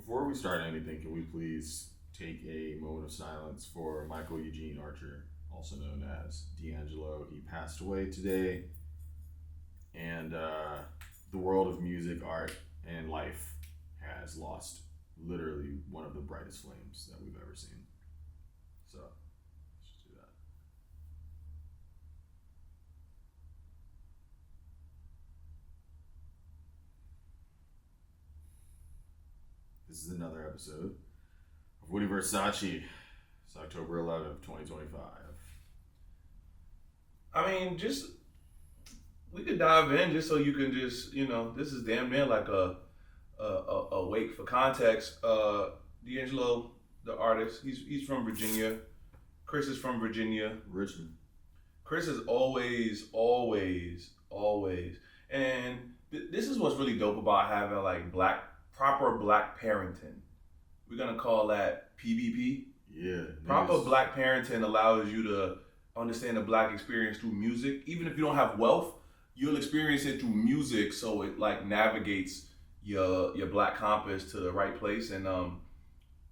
Before we start anything, can we please take a moment of silence for Michael Eugene Archer, also known as D'Angelo? He passed away today, and the world of music, art, and life has lost literally one of the brightest flames that we've ever seen. So, let's just do that. This is another episode of Woody vs. Sachee. It's October 11th, 2025. I mean, just we could dive in just so you can just this is damn near like a wake for context. D'Angelo, the artist, he's from Virginia. Chris is from Virginia. Richmond. Chris is always, and this is what's really dope about having like proper black parenting. We're gonna call that PBP. Yeah. Proper black parenting allows you to understand the black experience through music. Even if you don't have wealth, you'll experience it through music, so it like navigates your black compass to the right place. And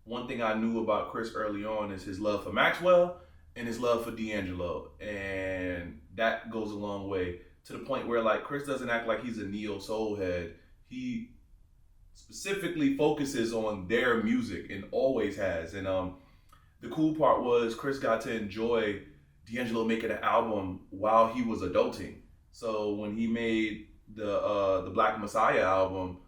one thing I knew about Chris early on is his love for Maxwell and his love for D'Angelo, and that goes a long way to the point where like Chris doesn't act like he's a neo soul head. He specifically focuses on their music and always has. And the cool part was Chris got to enjoy D'Angelo making an album while he was adulting. So when he made the Black Messiah album,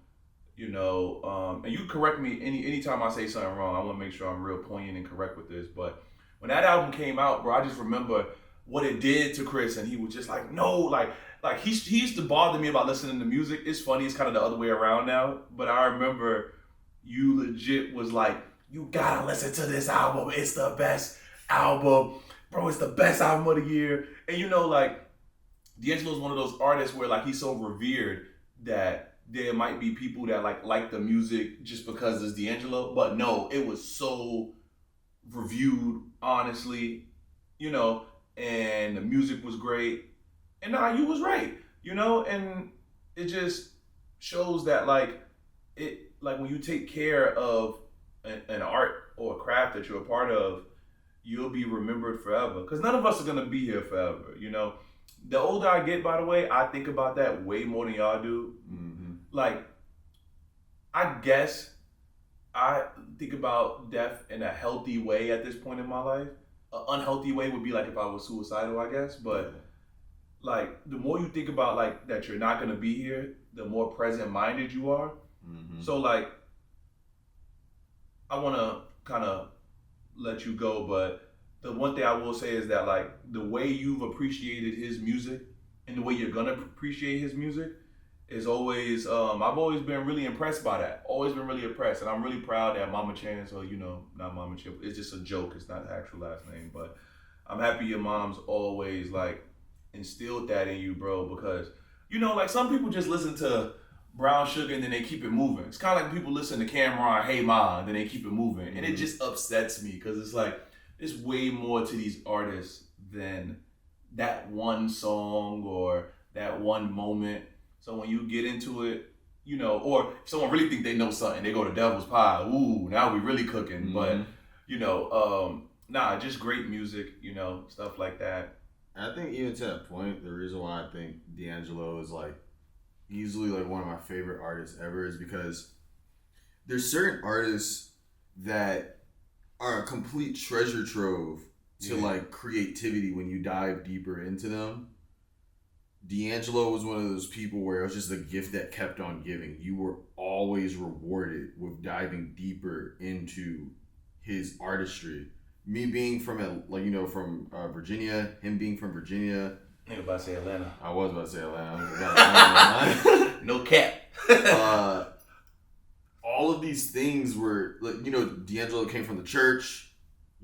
and you correct me anytime I say something wrong. I want to make sure I'm real poignant and correct with this. But when that album came out, bro, I just remember what it did to Chris, and he was just like, no, like he used to bother me about listening to music. It's funny, it's kind of the other way around now. But I remember you legit was like, you gotta listen to this album. It's the best album, bro. It's the best album of the year. And like D'Angelo's one of those artists where like he's so revered that there might be people that like the music just because it's D'Angelo, but no, it was so reviewed, honestly, and the music was great, and you was right, and it just shows that like when you take care of an art or a craft that you're a part of, you'll be remembered forever. Because none of us are gonna be here forever, The older I get, by the way, I think about that way more than y'all do. Mm-hmm. Like, I guess I think about death in a healthy way at this point in my life. An unhealthy way would be like if I was suicidal, I guess. But like, the more you think about like that you're not gonna be here, the more present-minded you are. Mm-hmm. So like, I want to kind of let you go, but the one thing I will say is that like the way you've appreciated his music and the way you're gonna appreciate his music is always I've always been really impressed by that. Always been really impressed, and I'm really proud that Mama Chan, so not Mama Chan, it's just a joke, it's not the actual last name, but I'm happy your mom's always like instilled that in you, bro, because like some people just listen to Brown Sugar and then they keep it moving. It's kind of like people listen to Cameron, Hey Ma, and then they keep it moving. And it just upsets me because it's like, there's way more to these artists than that one song or that one moment. So when you get into it, or if someone really think they know something, they go to Devil's Pie. Ooh, now we really cooking. Mm-hmm. But, just great music, stuff like that. I think even to that point, the reason why I think D'Angelo is like easily like one of my favorite artists ever is because there's certain artists that are a complete treasure trove to like creativity when you dive deeper into them. D'Angelo was one of those people where it was just a gift that kept on giving. You were always rewarded with diving deeper into his artistry. Me being from Virginia, him being from Virginia. I was about to say Atlanta. I was about to say Atlanta. No cap. All of these things were like, D'Angelo came from the church.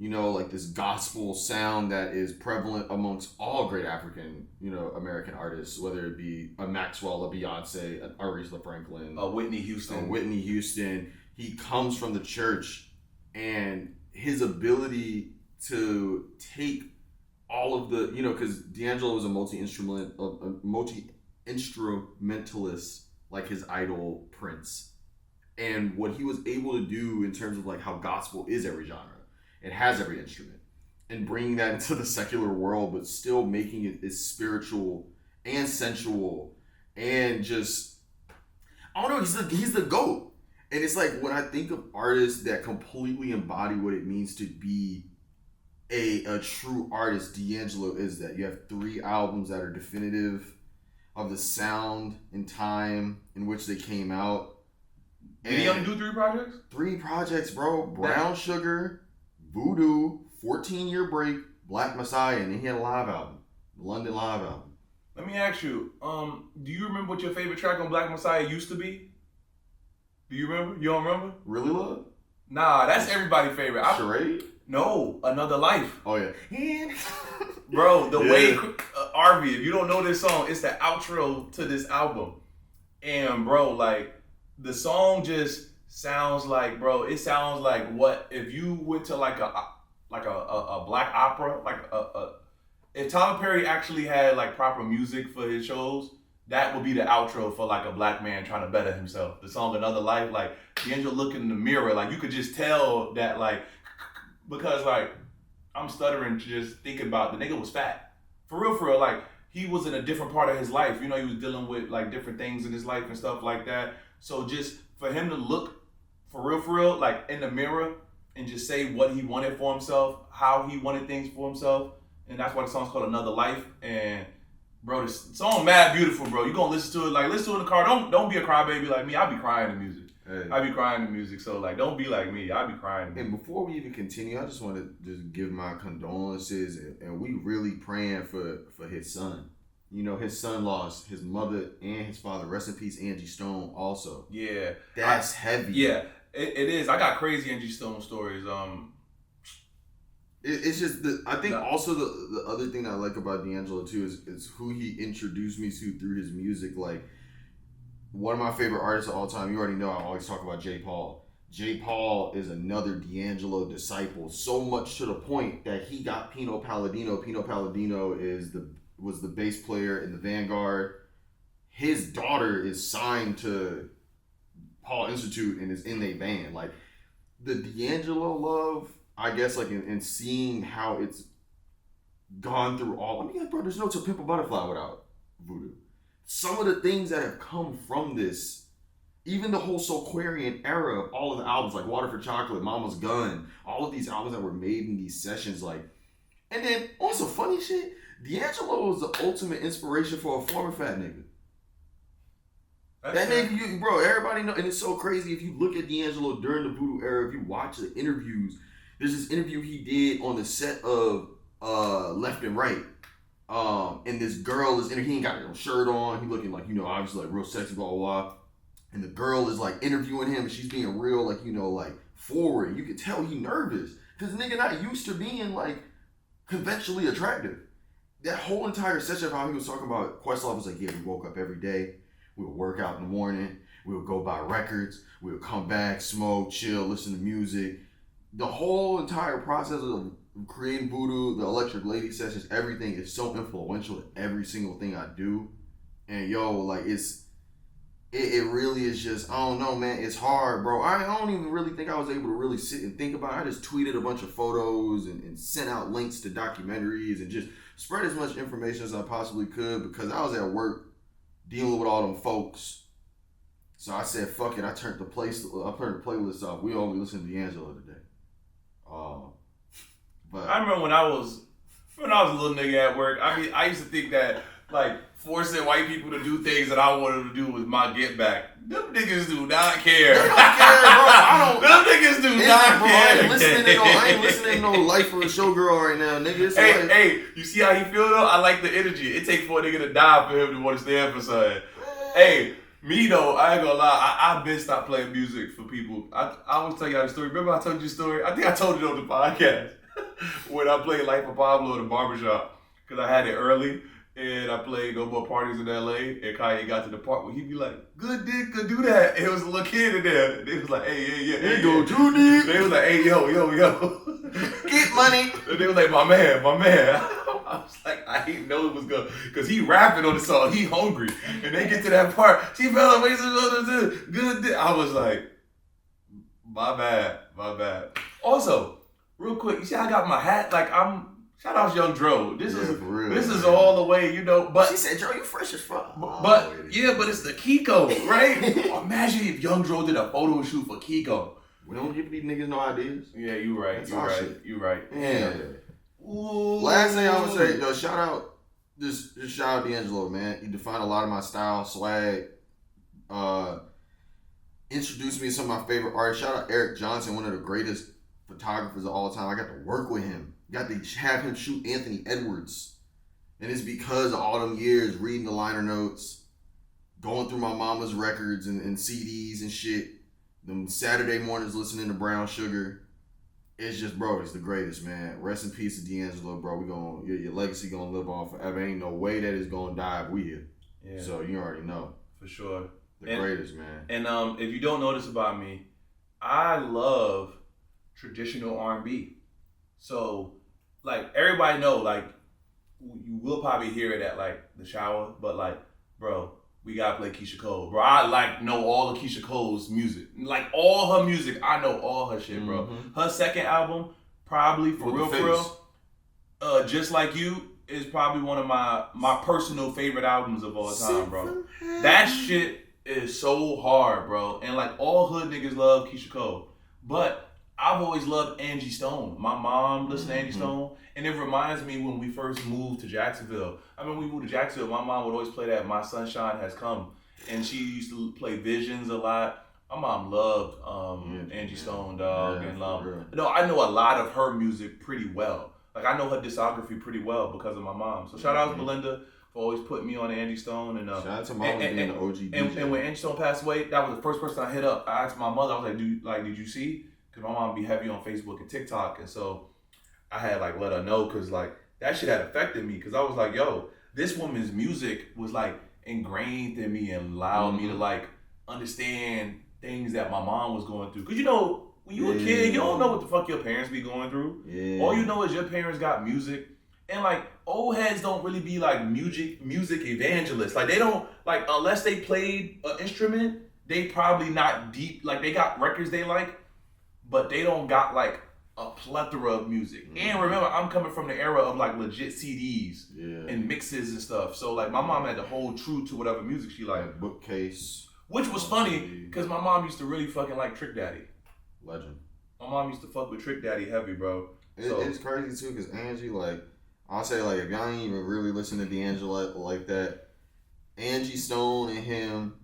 Like this gospel sound that is prevalent amongst all great African, American artists, whether it be a Maxwell, a Beyonce, an Aretha Franklin, a Whitney Houston. He comes from the church, and his ability to take all of the, because D'Angelo was a multi-instrumentalist, like his idol Prince. and what he was able to do in terms of like how gospel is every genre, it has every instrument, and bringing that into the secular world, but still making it as spiritual and sensual and just, I don't know, he's the GOAT. And it's like when I think of artists that completely embody what it means to be a true artist, D'Angelo is that. You have 3 albums that are definitive of the sound and time in which they came out. Did he only do 3 projects? 3 projects, bro. Brown Sugar, Voodoo, 14-Year Break, Black Messiah, and then he had a live album, the London live album. Let me ask you, do you remember what your favorite track on Black Messiah used to be? Do you remember? You don't remember? Really Love? Nah, that's everybody's favorite. Charade? No, Another Life. Oh, yeah. Bro, the way, Arby, if you don't know this song, it's the outro to this album. And, bro, like, the song just sounds like, bro, it sounds like what if you went to like a black opera, if Tyler Perry actually had like proper music for his shows, that would be the outro for like a black man trying to better himself. The song Another Life, like D'Angelo looking in the mirror, like you could just tell that, like, because like I'm stuttering just thinking about the nigga was fat. For real, like he was in a different part of his life. You know, he was dealing with like different things in his life and stuff like that. So just for him to look for real, like in the mirror and just say what he wanted for himself, how he wanted things for himself. And that's why the song's called Another Life. And bro, this song mad beautiful, bro. You gonna listen to it, like listen to it in the car. Don't be a crybaby like me. I be crying to music. Hey. I be crying to music. So like, don't be like me. I be crying. And before we even continue, I just want to just give my condolences, and we really praying for his son. You know, his son lost his mother and his father. Rest in peace, Angie Stone. Also, yeah, that's heavy. Yeah, it is. I got crazy Angie Stone stories. It's just I think also the other thing I like about D'Angelo too is who he introduced me to through his music. Like, one of my favorite artists of all time, you already know I always talk about J. Paul. J. Paul is another D'Angelo disciple, so much to the point that he got Pino Palladino. Pino Palladino was the bass player in the Vanguard. His daughter is signed to Paul Institute and is in their band. Like, the D'Angelo love, I guess, like in seeing how it's gone through all. I mean, bro, there's no To Pimp a Butterfly without Voodoo. Some of the things that have come from this, even the whole Soulquarian era of all of the albums, like Water for Chocolate, Mama's Gun, all of these albums that were made in these sessions, like, and then also funny shit, D'Angelo was the ultimate inspiration for a former fat nigga. That nigga, bro, everybody know, and it's so crazy if you look at D'Angelo during the Voodoo era, if you watch the interviews, there's this interview he did on the set of Left and Right. And this girl is he ain't got no shirt on. He looking like, you know, obviously like real sexy, blah, blah, blah. And the girl is like interviewing him and she's being real, like, you know, like forward. You can tell he nervous because nigga not used to being like conventionally attractive. That whole entire session of how he was talking about Questlove was like, yeah, we woke up every day. We would work out in the morning. We would go buy records. We would come back, smoke, chill, listen to music. The whole entire process of creating Voodoo, the Electric Lady sessions, everything is so influential to every single thing I do. And yo, like it really is just, I don't know, man, it's hard, bro. I don't even really think I was able to really sit and think about it. I just tweeted a bunch of photos and sent out links to documentaries and just spread as much information as I possibly could because I was at work dealing with all them folks. So I said, fuck it, I turned the playlist off. We only listen to D'Angelo today. But I remember when I was a little nigga at work, I mean, I used to think that, like, forcing white people to do things that I wanted to do was my get back. Them niggas do not care. They don't care, bro. Them niggas do not care. I ain't listening to no Life for a Showgirl right now, nigga. Hey, you see how he feel though? I like the energy. It takes for a nigga to die for him to want to stand for something. Hey, me though, I ain't gonna lie. I've been stopped playing music for people. I always tell y'all the story. Remember I told you the story? I think I told it on the podcast. When I played Life of Pablo in the barbershop. Because I had it early. And I played No More Parties in LA. And Kanye got to the part where he'd be like, good dick, could do that. And it was a little kid in there. And they was like, hey, yeah. They go too deep. They was like, hey, yo. Get money. And they was like, my man. I was like, I didn't know it was good. Because he rapping on the song. He hungry. And they get to that part. She fell away. Good dick. I was like, My bad. Also, real quick, you see I got my hat? Like shout out Young Dro. This is all the way, but she said, Dro, you fresh as fuck. But it's the Kiko, right? Imagine if Young Dro did a photo shoot for Kiko. We don't give these niggas no ideas. Yeah, you right. You right. Yeah. Last thing I would say, yo, shout out D'Angelo, man. He defined a lot of my style, swag. Introduced me to some of my favorite artists. Shout out Eric Johnson, one of the greatest photographers of all time. I got to work with him. Got to have him shoot Anthony Edwards. And it's because of all them years reading the liner notes, going through my mama's records and CDs and shit. Them Saturday mornings listening to Brown Sugar. It's just, bro, it's the greatest, man. Rest in peace to D'Angelo, bro. Your legacy gonna live on forever. Ain't no way that it's gonna die if we here. Yeah. So you already know. For sure. The greatest, man. And if you don't know this about me, I love traditional R&B. So, like, everybody know, like, you will probably hear it at, like, the shower, but, like, bro, we gotta play Keisha Cole. Bro, I, know all of Keisha Cole's music. Like, all her music, I know all her shit, bro. Mm-hmm. Her second album, probably, for real, Just Like You, is probably one of my personal favorite albums of all time, bro. That shit is so hard, bro. And, like, all hood niggas love Keisha Cole. But I've always loved Angie Stone. My mom listened to Angie Stone. And it reminds me when we first moved to Jacksonville. I mean, when we moved to Jacksonville, my mom would always play that My Sunshine Has Come. And she used to play Visions a lot. My mom loved Angie Stone, dog. Yeah, and no, I know a lot of her music pretty well. Like, I know her discography pretty well because of my mom. So shout out to Belinda for always putting me on Angie Stone. And shout out to mom being the OG DJ. And when Angie Stone passed away, that was the first person I hit up. I asked my mother, I was like, did you see? Because my mom be heavy on Facebook and TikTok. And so I had, like, let her know because, like, that shit had affected me. Because I was like, yo, this woman's music was, like, ingrained in me and allowed me to, like, understand things that my mom was going through. Because, when you a kid, you don't know what the fuck your parents be going through. Yeah. All you know is your parents got music. And, like, old heads don't really be, like, music evangelists. Like, they don't, like, unless they played an instrument, they probably not deep. Like, they got records they like, but they don't got, like, a plethora of music. Mm-hmm. And remember, I'm coming from the era of, like, legit CDs and mixes and stuff. So, like, my mom had to hold true to whatever music she liked. Bookcase. Which was funny, because my mom used to really fucking like Trick Daddy. Legend. My mom used to fuck with Trick Daddy heavy, bro. It's crazy, too, because Angie, like, I'll say, like, if y'all ain't even really listen to D'Angelo like that, Angie Stone and him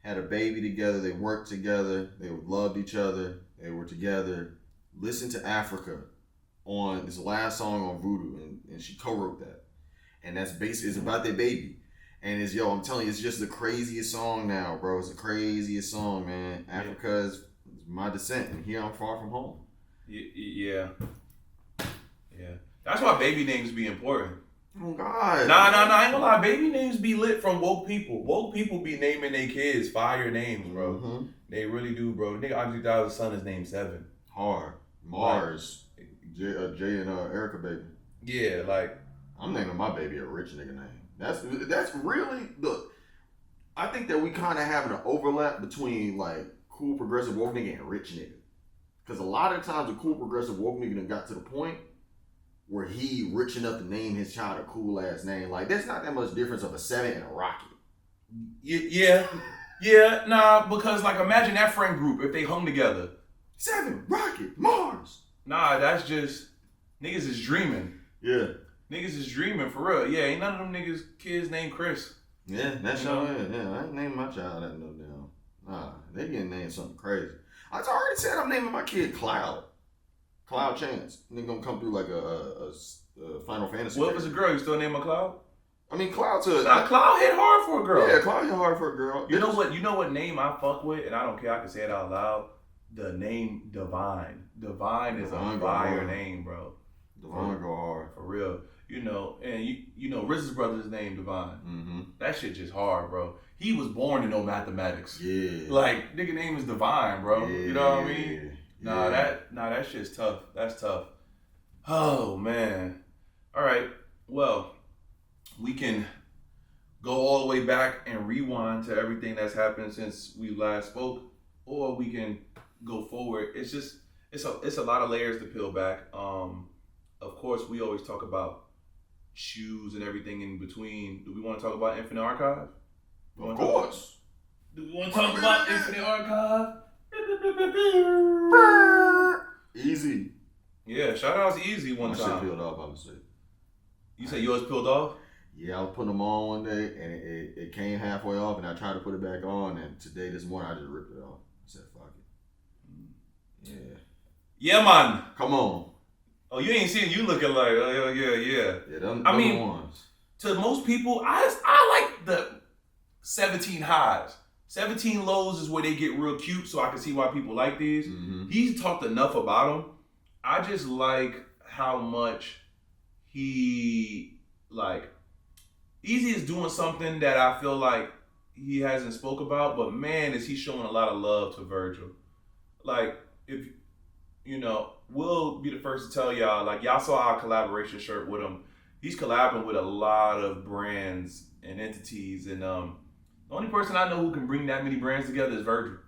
had a baby together. They worked together. They loved each other. They were together. Listen to Africa on this last song on Voodoo, and she co-wrote that. And that's basically, it's about their baby. And it's, I'm telling you, it's just the craziest song now, bro. It's the craziest song, man. Africa is my descent, and here I'm far from home. Yeah. That's why baby names be important. Oh, God. Nah, I ain't gonna lie. Baby names be lit from woke people. Woke people be naming their kids fire names, bro. Mm-hmm. They really do, bro. Nigga, obviously, that was his son is named Seven. Hard. Mars. Like, Jay and Erica baby. Yeah, like. I'm naming my baby a rich nigga name. That's really I think that we kind of having an overlap between, like, cool progressive woke nigga and rich nigga. Because a lot of times a cool progressive woke nigga done got to the point where he rich enough to name his child a cool ass name. Like, there's not that much difference of a Seven and a Rocket. Yeah, because, like, imagine that friend group if they hung together. Seven, Rocket, Mars. Nah, that's just, niggas is dreaming. Yeah. Niggas is dreaming for real. Yeah, ain't none of them niggas kids named Chris. Yeah, that's sure is. Yeah, I ain't naming my child that no damn. Nah, they getting named something crazy. I already said I'm naming my kid Cloud. Cloud Chance. Nigga gonna come through like a Final Fantasy. What if it's a girl? You still name her Cloud? I mean, Cloud Cloud hit hard for a girl. Yeah, Cloud hit hard for a girl. You know what name I fuck with, and I don't care. I can say it out loud. The name Divine. Divine is a fire name, bro. Divine go hard for real. And you know RZA's brother's name Divine. Mm-hmm. That shit just hard, bro. He was born to know mathematics. Yeah. Like, nigga name is Divine, bro. Yeah. You know what I mean? Nah, that shit's tough. That's tough. Oh, man. All right. Well, we can go all the way back and rewind to everything that's happened since we last spoke, or we can go forward. It's just it's a lot of layers to peel back. Of course, we always talk about shoes and everything in between. Do we want to talk about Infinite Archive? Of course. Do we want to talk about Infinite Archive? Easy. Yeah, shout out to Easy one My time. shit peeled off, obviously. You said yours peeled off? Yeah, I was putting them on one day, and it came halfway off, and I tried to put it back on, and this morning, I just ripped it off. I said, fuck it. Yeah. Yeah, man. Come on. Oh, you ain't seen you looking like, oh, yeah. Yeah, them the ones. To most people, I like the 17 highs. 17 lows is where they get real cute, so I can see why people like these. Mm-hmm. He's talked enough about them. I just like how much he, like, Easy is doing something that I feel like he hasn't spoke about, but man, is he showing a lot of love to Virgil. Like, if, you know, we'll be the first to tell y'all, like, y'all saw our collaboration shirt with him. He's collabing with a lot of brands and entities, and the only person I know who can bring that many brands together is Virgil.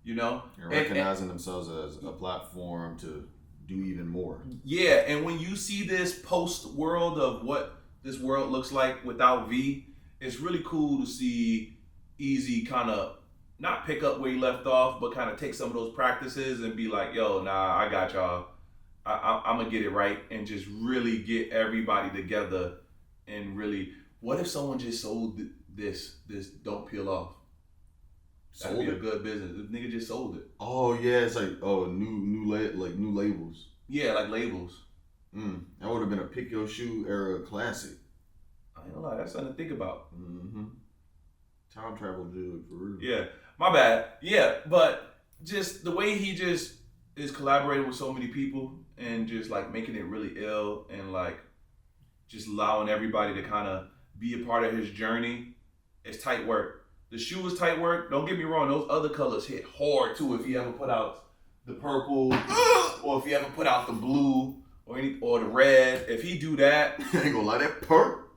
You know? And recognizing themselves as a platform to do even more. Yeah, and when you see this post world of what this world looks like without V, it's really cool to see Easy kind of not pick up where he left off, but kind of take some of those practices and be like, yo, nah, I got y'all. I'm going to get it right, and just really get everybody together. And really, what if someone just sold this Don't Peel Off? That'd be a good business. The nigga just sold it. Oh yeah, it's like new labels. Yeah, like labels. That would have been a pick your shoe era classic. I ain't gonna lie, that's something to think about. Mm-hmm. Time travel jewelry for real. Yeah, my bad. Yeah, but just the way he just is collaborating with so many people and just like making it really ill and like just allowing everybody to kind of be a part of his journey. It's tight work. The shoe is tight work. Don't get me wrong, those other colors hit hard too. If you ever put out the purple or if you ever put out the blue or the red, if he do that, I ain't gonna lie, that perk.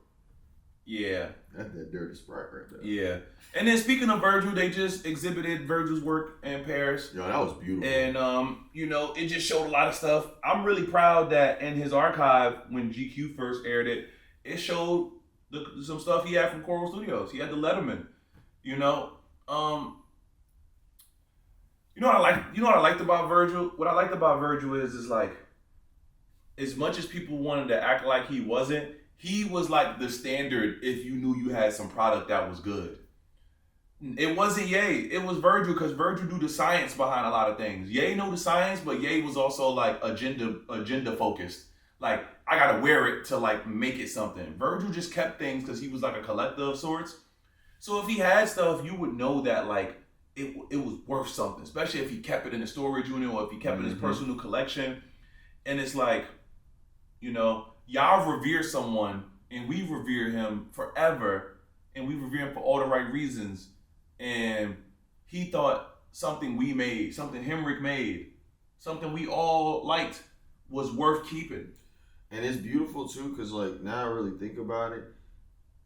Yeah. That's that dirty Sprite right there. Yeah. And then speaking of Virgil, they just exhibited Virgil's work in Paris. Yo, that was beautiful. And you know, it just showed a lot of stuff. I'm really proud that in his archive, when GQ first aired it, it showed some stuff he had from Coral Studios. He had the Letterman. You know, you know what I like. You know what I liked about Virgil. What I liked about Virgil is like, as much as people wanted to act like he wasn't, he was like the standard. If you knew you had some product that was good, it wasn't Ye. It was Virgil, because Virgil knew the science behind a lot of things. Ye knew the science, but Ye was also like agenda focused. Like, I gotta wear it to like make it something. Virgil just kept things because he was like a collector of sorts. So if he had stuff, you would know that like it was worth something, especially if he kept it in the storage unit or if he kept it in his personal collection. And it's like, you know, y'all revere someone and we revere him forever, and we revere him for all the right reasons. And he thought something we made, something Hemrick made, something we all liked was worth keeping. And it's beautiful too, because like now I really think about it,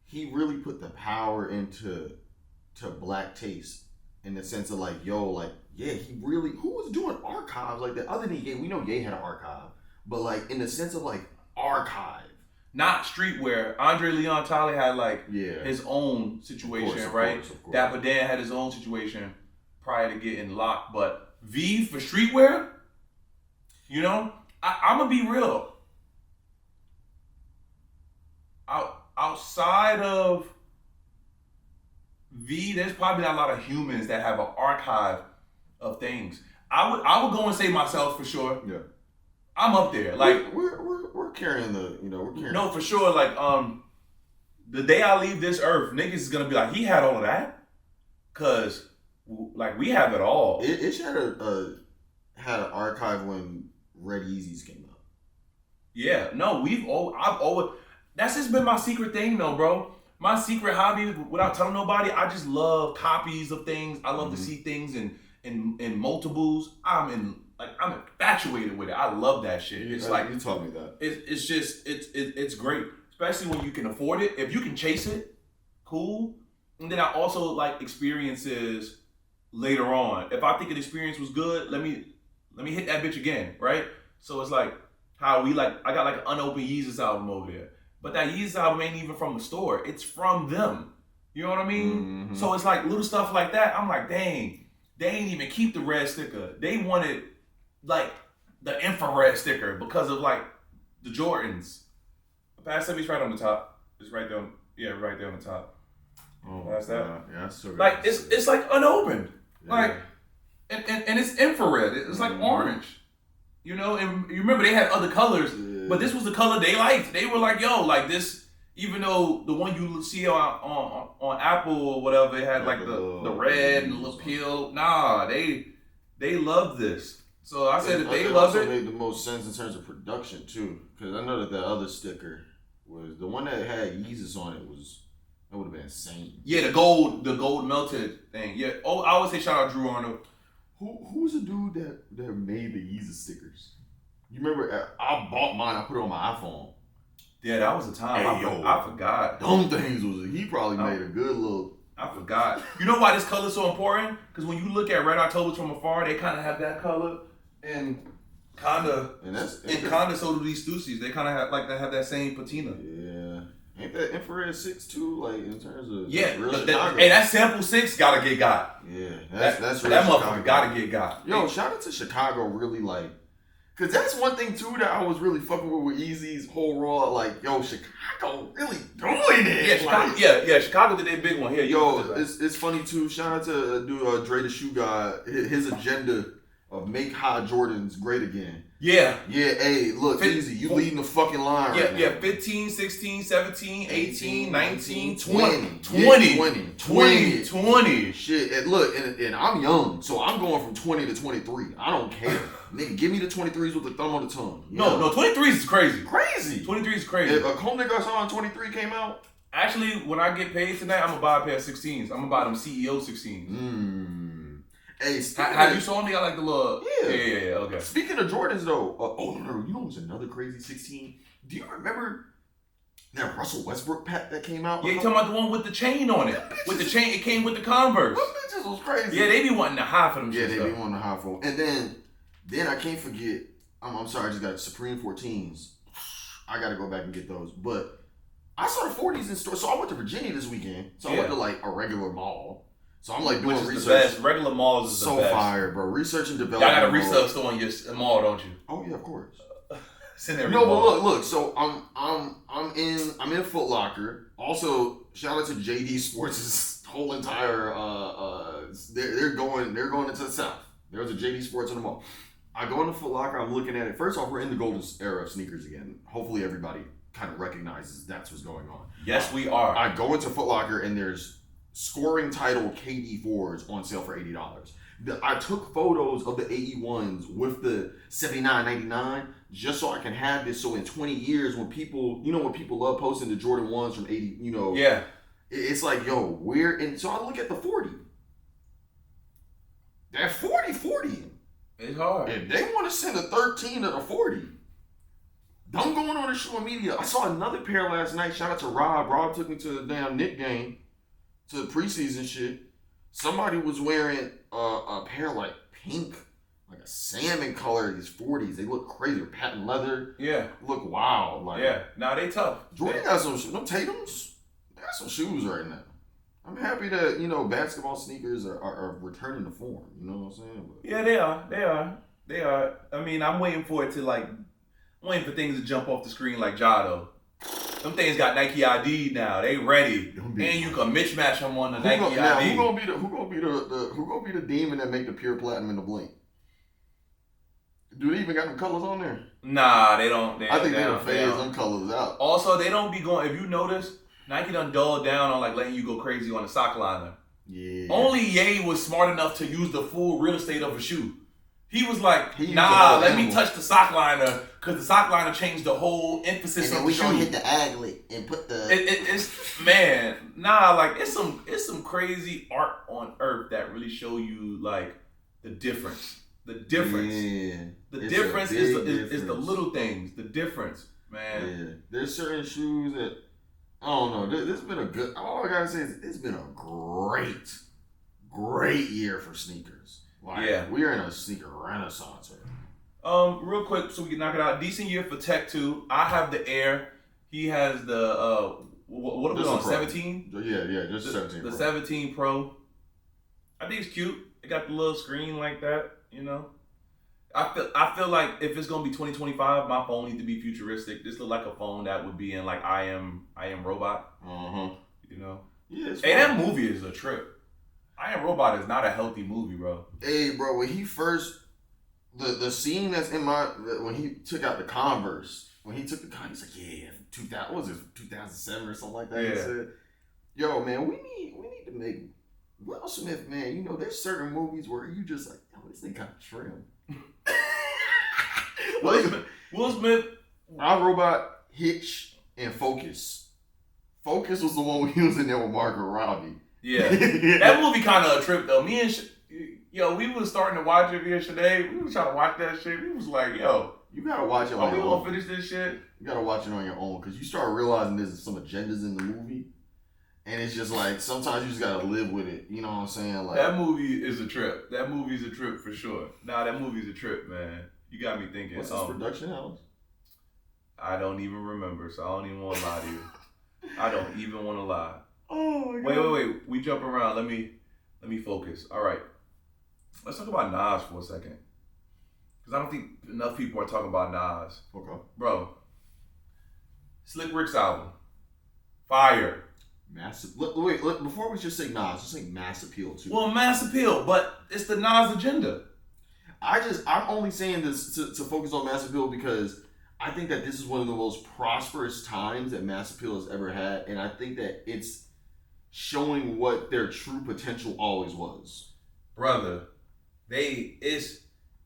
he really put the power into black taste in the sense of like, yo, like, yeah, he really, who was doing archives like that other than Ye? We know Ye had an archive, but like in the sense of like archive. Not streetwear. Andre Leon Talley had like yeah, his own situation, of right? Course. Dapper Dan had his own situation prior to getting locked. But V for streetwear, you know, I'm gonna be real. Outside of V, there's probably not a lot of humans that have an archive of things. I would go and say myself for sure. Yeah, I'm up there. Like we're carrying the, you know, we're carrying. No, for sure. Like the day I leave this earth, niggas is gonna be like, he had all of that, cause like we have it all. It had an archive when Red Yeezys came out. Yeah, no, I've always. That's just been my secret thing, though, bro. My secret hobby, without telling nobody, I just love copies of things. I love to see things in multiples. I'm infatuated with it. I love that shit. It's like you taught me that. It's just it's great, especially when you can afford it. If you can chase it, cool. And then I also like experiences later on. If I think an experience was good, let me hit that bitch again, right? So it's like how we like. I got like an unopened Yeezus album over there, but that Yeezus album ain't even from the store. It's from them. You know what I mean? Mm-hmm. So it's like little stuff like that. I'm like, dang, they ain't even keep the red sticker. They wanted like the infrared sticker because of like the Jordans. Pass it's right on the top. It's right there. Right there on the top. Oh, that's that. Yeah, that's so good. Like it's like unopened. Yeah. Like and it's infrared. It's like orange. You know, and you remember they had other colors, but this was the color they liked. They were like, yo, like this, even though the one you see on Apple or whatever, it had like the red and the little peel. Nah, they loved this. So I said that they loved it. It made the most sense in terms of production too, because I know that other sticker was the one that had Yeezus on it that would have been insane. Yeah, the gold melted thing. Yeah. Oh, I always say shout out Drew Arnold. Who's the dude that made the Yeezus stickers? You remember? I bought mine. I put it on my iPhone. Yeah, that was a time. Hey, I forgot. Them things he probably made a good little. I forgot. You know why this color is so important? Because when you look at Red Octobers from afar, they kind of have that color, and kind of so do these Stussies. They kind of have that same patina. Yeah. Ain't that infrared 6 too? Like in terms of that sample 6 gotta get got. Yeah, that's real. That motherfucker gotta get got. Yo, shout out to Chicago, really like, cause that's one thing too that I was really fucking with Eazy's whole raw. Like, yo, Chicago really doing it. Yeah, Chicago, Chicago did their big one here. Yo, it's funny too. Shout out to Dre the Shoe Guy. His agenda of make high Jordans great again. Yeah. Yeah, hey, look, Easy, you leading the fucking line right now. Yeah, 15, 16, 17, 18, 19, 20. 20. Shit, and look, and I'm young, so I'm going from 20 to 23. I don't care. Nigga, give me the 23s with the thumb on the tongue. No, 23s is crazy. Crazy. 23 is crazy. If a Comme des Garçons 23 came out. Actually, when I get paid tonight, I'm going to buy a pair of 16s. I'm going to buy them CEO 16s. Hey, have you saw me? I like the little. Yeah, okay. Speaking of Jordans, though, no, you know what's another crazy 16? Do you remember that Russell Westbrook pack that came out? Yeah, you talking about the one with the chain on it? With the chain, it came with the Converse. Those bitches was crazy. Yeah, they be wanting to hide for them. Yeah, they be wanting to hide for them. And then I can't forget. I'm sorry, I just got Supreme 14s. I got to go back and get those, but I saw the 40s in store. So I went to Virginia this weekend. So I went to like a regular mall. So I'm like doing research. The best. Regular malls is the best. So fire, bro. Research and development. Y'all got a resale store in your mall, don't you? Oh yeah, of course. No, but look. So I'm in Foot Locker. Also, shout out to JD Sports' whole entire. They're going into the south. There's a JD Sports in the mall. I go into Foot Locker. I'm looking at it. First off, we're in the golden era of sneakers again. Hopefully, everybody kind of recognizes that's what's going on. Yes, we are. I go into Foot Locker and there's scoring title KD4s on sale for $80. I took photos of the 81s with the $79.99 just so I can have this. So in 20 years, when people love posting the Jordan 1s from 80, it's like, yo, we're in. So I look at the 40. That 40. It's hard. If they want to send a 13 to the 40, I'm going on and showing media. I saw another pair last night. Shout out to Rob. Rob took me to the damn Knick game. To the preseason shit, somebody was wearing a pair like pink, like a salmon color. These 40s, they look crazy. They're patent leather. Yeah, look wild. Like they tough. Jordan got some. No Tatum's. They got some shoes right now. I'm happy that basketball sneakers are returning to form. You know what I'm saying? But, yeah, they are. I mean, I'm waiting for it to I'm waiting for things to jump off the screen like Jado. Them things got Nike ID now. They ready, and you can mismatch them on the Nike ID. Who gonna be the demon that make the pure platinum and the blink? Do they even got them colors on there? Nah, they don't. I think they don't phase them colors out. Also, they don't be going. If you notice, Nike done dulled down on like letting you go crazy on the sock liner. Yeah. Only Ye was smart enough to use the full real estate of a shoe. He was like, let me touch the sock liner because the sock liner changed the whole emphasis of the shoe. And then we gonna hit the aglet and put the. It's some crazy art on earth that really show you like the difference. The difference. Yeah. The difference is the little things. The difference, man. Yeah. There's certain shoes that I don't know. This has been all I gotta say is it's been a great year for sneakers. Like, Yeah. we are in a sneaker renaissance right now. Real quick, so we can knock it out. Decent year for Tech 2. I have the Air. He has the what are we on? 17? Yeah, just 17. The Pro. 17 Pro. I think it's cute. It got the little screen like that, I feel like if it's gonna be 2025, my phone needs to be futuristic. This look like a phone that would be in like I am Robot. Yeah, it's Hey, fun. that movie is a trip. I Am Robot is not a healthy movie, bro. Hey, bro, when he first the scene that's in when he took out the Converse, he's like, yeah, 2000, what was it, 2007 or something like that? Yeah. He said, yo, man, we need to make Will Smith, man. There's certain movies where you just like, yo, this thing kind of trim. Will Smith. I, Robot, Hitch, and Focus. Focus was the one when he was in there with Margot Robbie. Yeah. That movie kind of a trip, though. Me and we was starting to watch it here today. We was trying to watch that shit. We was like, yo. You gotta watch it Are on we your gonna own. finish this shit? You gotta watch it on your own because you start realizing there's some agendas in the movie. And it's just like, sometimes you just gotta live with it. You know what I'm saying? Like, That movie is a trip. That movie's a trip for sure. Nah, that movie's a trip, man. You got me thinking. what's his production house? I don't even remember, so I don't even want to lie to you. I don't even want to lie. Oh my god. Wait. We jump around. Let me focus. All right. Let's talk about Nas for a second. Because I don't think enough people are talking about Nas. Okay. Bro. Slick Rick's album. Fire. Massive. Wait, before we just say Nas, just say Mass Appeal too. Well, mass appeal, but it's the Nas agenda. I'm only saying this to focus on Mass Appeal because I think that this is one of the most prosperous times that Mass Appeal has ever had, and I think that it's showing what their true potential always was. Brother, it's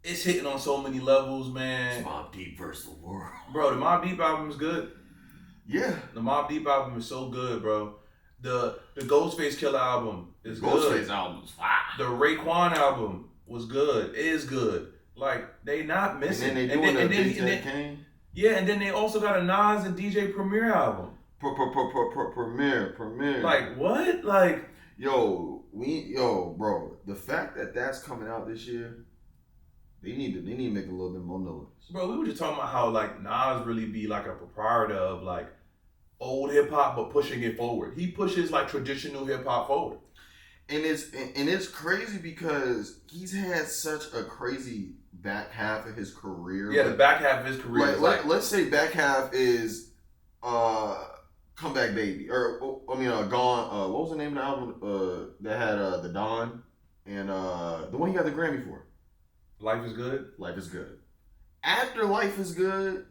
hitting on so many levels, man. It's Mobb Deep versus the world. Bro, the Mobb Deep album is good. Yeah. The Mobb Deep album is so good, bro. The Ghostface Killer album is good. Ghostface album is fire. The Raekwon album was good. Is good. Like, they not missing. And then they doing the Big Daddy Kane. Yeah, and then they also got a Nas and DJ Premier album. Premiere. Like, what? Like, bro, the fact that that's coming out this year, they need to make a little bit more noise. bro, we were just talking about how, like, Nas really be, like, a proprietor of, like, old hip-hop, but pushing it forward. He pushes, like, traditional hip-hop forward. And it's crazy because he's had such a crazy back half of his career. Yeah, the back half of his career. Let's say back half is Comeback Baby, or Gone. What was the name of the album that had the Don and the one he got the Grammy for? Life is Good. Life is Good. After Life is Good,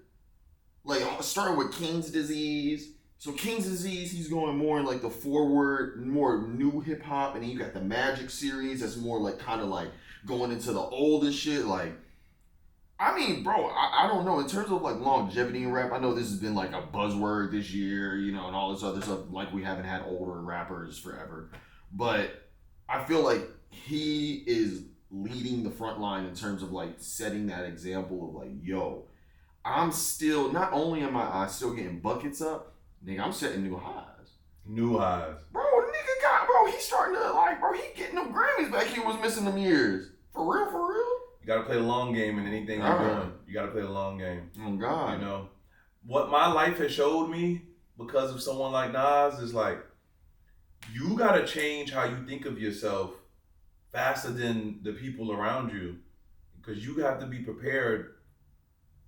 like starting with King's Disease. So King's Disease, he's going more in like the forward, more new hip hop, and then you got the Magic series that's more like kind of like going into the oldest shit. Like, I mean, bro, I don't know. In terms of like longevity in rap, I know this has been like a buzzword this year, and all this other stuff. Like, we haven't had older rappers forever, but I feel like he is leading the front line in terms of like setting that example of like, yo, I'm still, not only am I still getting buckets up, nigga, I'm setting new highs. New highs. Bro, the nigga got, he's starting to like, he getting them Grammys back he was missing them years. For real? You gotta play the long game in anything you're doing. You gotta play the long game. Oh God. What my life has showed me because of someone like Nas is like, you gotta change how you think of yourself faster than the people around you, because you have to be prepared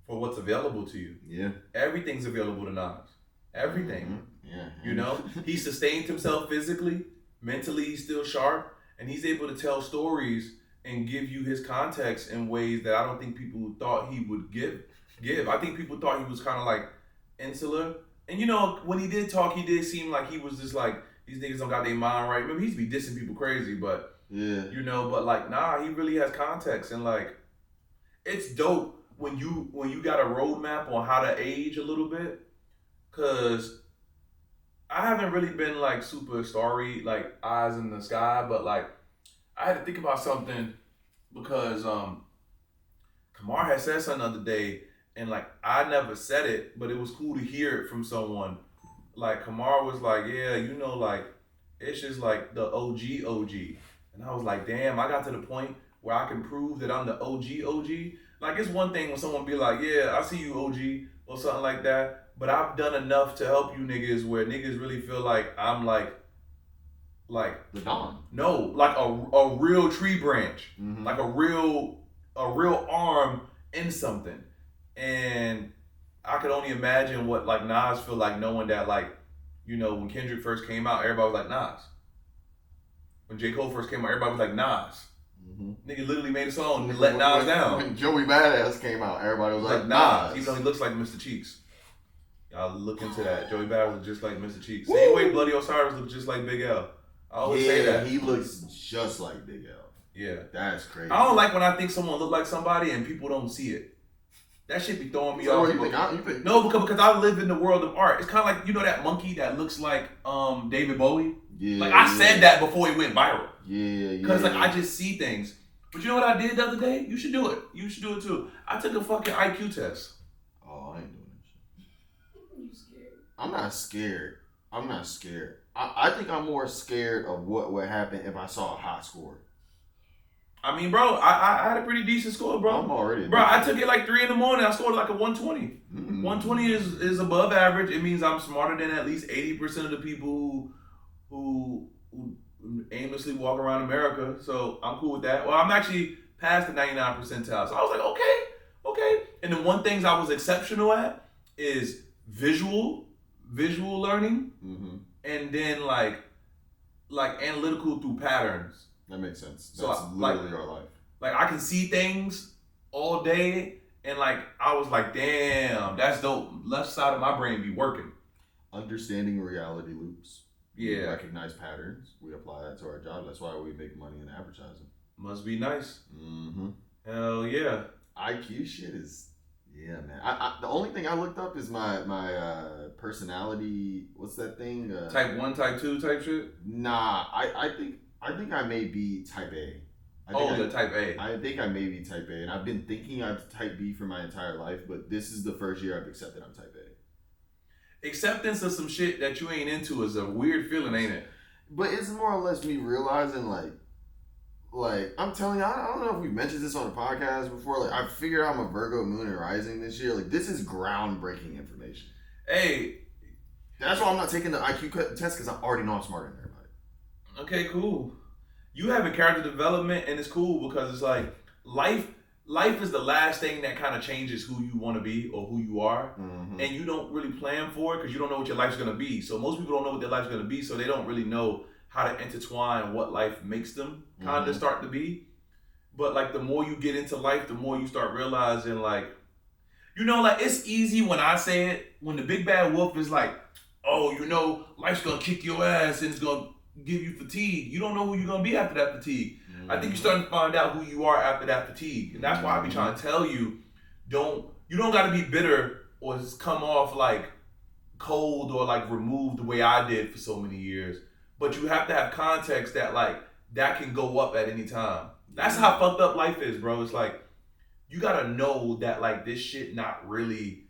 for what's available to you. Yeah. Everything's available to Nas. Everything. Mm-hmm. Yeah. He sustained himself physically, mentally he's still sharp, and he's able to tell stories and give you his context in ways that I don't think people thought he would give. I think people thought he was kind of like insular. And when he did talk, he did seem like he was just like, these niggas don't got their mind right. Maybe he used to be dissing people crazy, but yeah. but like, nah, he really has context, and like, it's dope when you got a roadmap on how to age a little bit. Cause I haven't really been like super starry, like eyes in the sky, but like I had to think about something because Kamar had said something the other day, and like I never said it, but it was cool to hear it from someone. Like Kamar was like, yeah, like it's just like the OG. And I was like, damn, I got to the point where I can prove that I'm the OG. Like, it's one thing when someone be like, yeah, I see you OG or something like that. But I've done enough to help you niggas where niggas really feel like I'm like the Don. No, like a real tree branch, Mm-hmm. like a real arm in something. And I could only imagine what like Nas feel like knowing that, like, you know, when Kendrick first came out, everybody was like Nas. When J. Cole first came out, everybody was like Nas. Mm-hmm. Nigga literally made a song and let Nas down. When Joey Badass came out, everybody was like Nas, Nas. even though he looks like Mr. Cheeks. Y'all look into that. Joey Badass looks just like Mr. Cheeks. Same way Bloody Osiris looks just like Big L. I always say that. He looks just like Big L. Yeah. That's crazy. I don't like when I think someone look like somebody and people don't see it. That shit be throwing me off. You think? No, because I live in the world of art. It's kind of like, you know that monkey that looks like David Bowie? Yeah. Like, I said that before he went viral. Yeah. Because, like, I just see things. But you know what I did the other day? You should do it. You should do it, too. I took a fucking IQ test. Oh, I ain't doing that shit. You scared? I'm not scared. I think I'm more scared of what would happen if I saw a high score. I mean, bro, I had a pretty decent score, bro. I'm already. Bro, I took it like 3 in the morning. I scored like a 120. Mm-hmm. 120 is above average. It means I'm smarter than at least 80% of the people who aimlessly walk around America. So I'm cool with that. Well, I'm actually past the 99 percentile. So I was like, okay. And the one things I was exceptional at is visual learning, mm-hmm. and then like analytical through patterns. That makes sense. That's literally our life. Like, I can see things all day, and like I was like, damn, that's dope. Left side of my brain be working. Understanding reality loops. Yeah. We recognize patterns. We apply that to our job. That's why we make money in advertising. Must be nice. Mm-hmm. Hell yeah. IQ shit is, yeah, man. I the only thing I looked up is my personality. What's that thing? Type 1, type 2 type shit? Nah, I think I may be type A. You're type A. I think I may be type A, and I've been thinking I'm type B for my entire life, but this is the first year I've accepted I'm type A. Acceptance of some shit that you ain't into is a weird feeling, ain't it? But it's more or less me realizing, like I'm telling you, I don't know if we mentioned this on the podcast before. Like, I figured I'm a Virgo moon and rising this year. Like, this is groundbreaking information. Hey, that's why I'm not taking the IQ test, because I already know I'm smarter than everybody. Okay, cool. You having character development, and it's cool because it's like life is the last thing that kind of changes who you want to be or who you are, mm-hmm. and you don't really plan for it because you don't know what your life's gonna be. So most people don't know what their life's gonna be, so they don't really know how to intertwine what life makes them kind of mm-hmm. start to be. But like the more you get into life, the more you start realizing, like, you know, like it's easy when I say it, when the big bad wolf is like, oh, you know, life's gonna kick your ass and it's gonna give you fatigue. You don't know who you're gonna be after that fatigue. Mm-hmm. I think you're starting to find out who you are after that fatigue, and that's why I be trying to tell you, you don't got to be bitter or just come off like cold or like removed the way I did for so many years. But you have to have context that like that can go up at any time. That's how fucked up life is, bro. It's like you gotta know that like this shit not really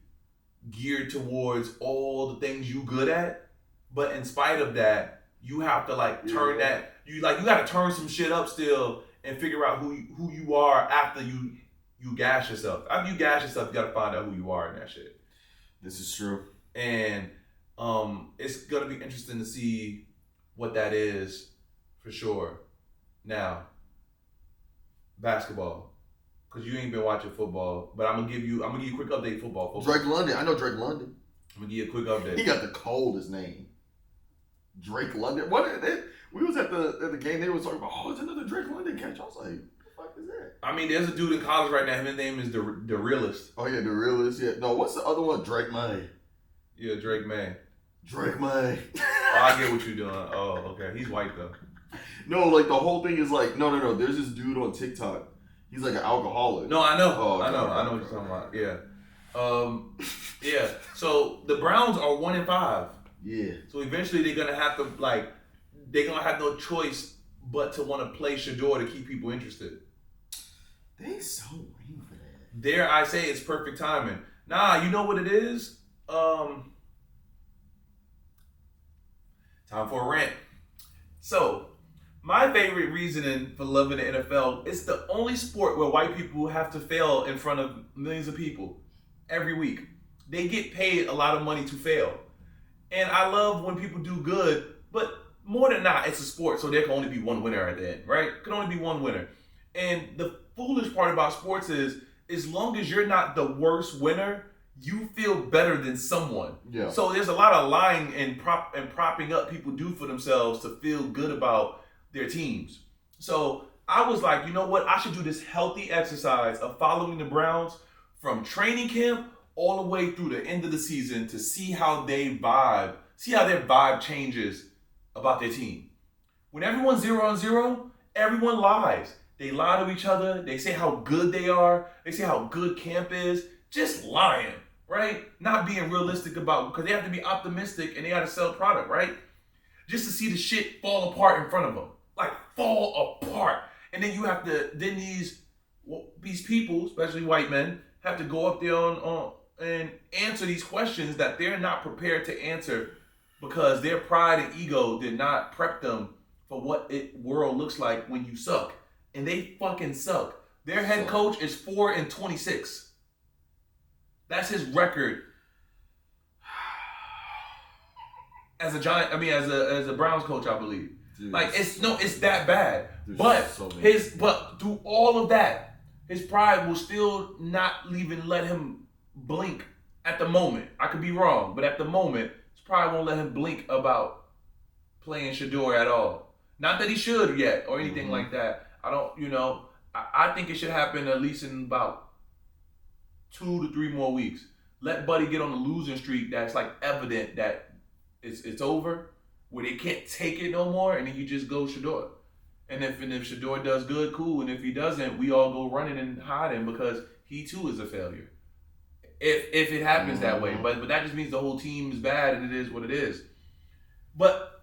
geared towards all the things you good at, but in spite of that, you have to like turn that. You gotta turn some shit up still and figure out who you are after you gash yourself. After you gash yourself, you gotta find out who you are in that shit. This is true. And it's gonna be interesting to see what that is for sure. Now, basketball, because you ain't been watching football, but I'm gonna give you a quick update. Football. Drake London, I know Drake London. I'm gonna give you a quick update. He got the coldest name. Drake London. What? We was at the game. They were talking about, it's another Drake London catch. I was like, what the fuck is that? I mean, there's a dude in college right now. His name is the Realist. Oh yeah, the Realist. Yeah. No, what's the other one? Drake May. Yeah, Drake May. Drake May. Oh, I get what you're doing. Oh, okay. He's white though. No, like the whole thing is like no. There's this dude on TikTok. He's like an alcoholic. No, I know. Oh, I know what you're talking about. Yeah. Yeah. So the Browns are 1-5. Yeah. So eventually they're gonna have to they're gonna have no choice but to want to play Shador to keep people interested. They so lame for that. Dare I say it's perfect timing. Nah, you know what it is? Time for a rant. So, My favorite reasoning for loving the NFL, it's the only sport where white people have to fail in front of millions of people every week. They get paid a lot of money to fail. And I love when people do good, but more than not, it's a sport, so there can only be one winner at the end, right? Can only be one winner. And the foolish part about sports is, as long as you're not the worst winner, you feel better than someone. Yeah. So there's a lot of lying and propping up people do for themselves to feel good about their teams. So I was like, you know what? I should do this healthy exercise of following the Browns from training camp all the way through the end of the season to see how they vibe, see how their vibe changes about their team. When everyone's 0-0, everyone lies. They lie to each other. They say how good they are. They say how good camp is. Just lying, right? Not being realistic about, because they have to be optimistic and they got to sell product, right? Just to see the shit fall apart in front of them. Like, fall apart. And then you have to, then these people, especially white men, have to go up there on and answer these questions that they're not prepared to answer because their pride and ego did not prep them for what it world looks like when you suck. And they fucking suck. Their head coach is 4-26. That's his record as a Giant. I mean, as a Browns coach, I believe. Dude, like it's that bad. But but through all of that, his pride will still not even let him blink at the moment. I could be wrong, but at the moment, his pride won't let him blink about playing Shador at all. Not that he should yet or anything like that. I don't, I think it should happen at least in about 2 to 3 more weeks. Let Buddy get on the losing streak that's like evident that it's over, where they can't take it no more, and then you just go Shador. And if Shador does good, cool. And if he doesn't, we all go running and hiding because he too is a failure. If it happens that way. But that just means the whole team is bad and it is what it is. But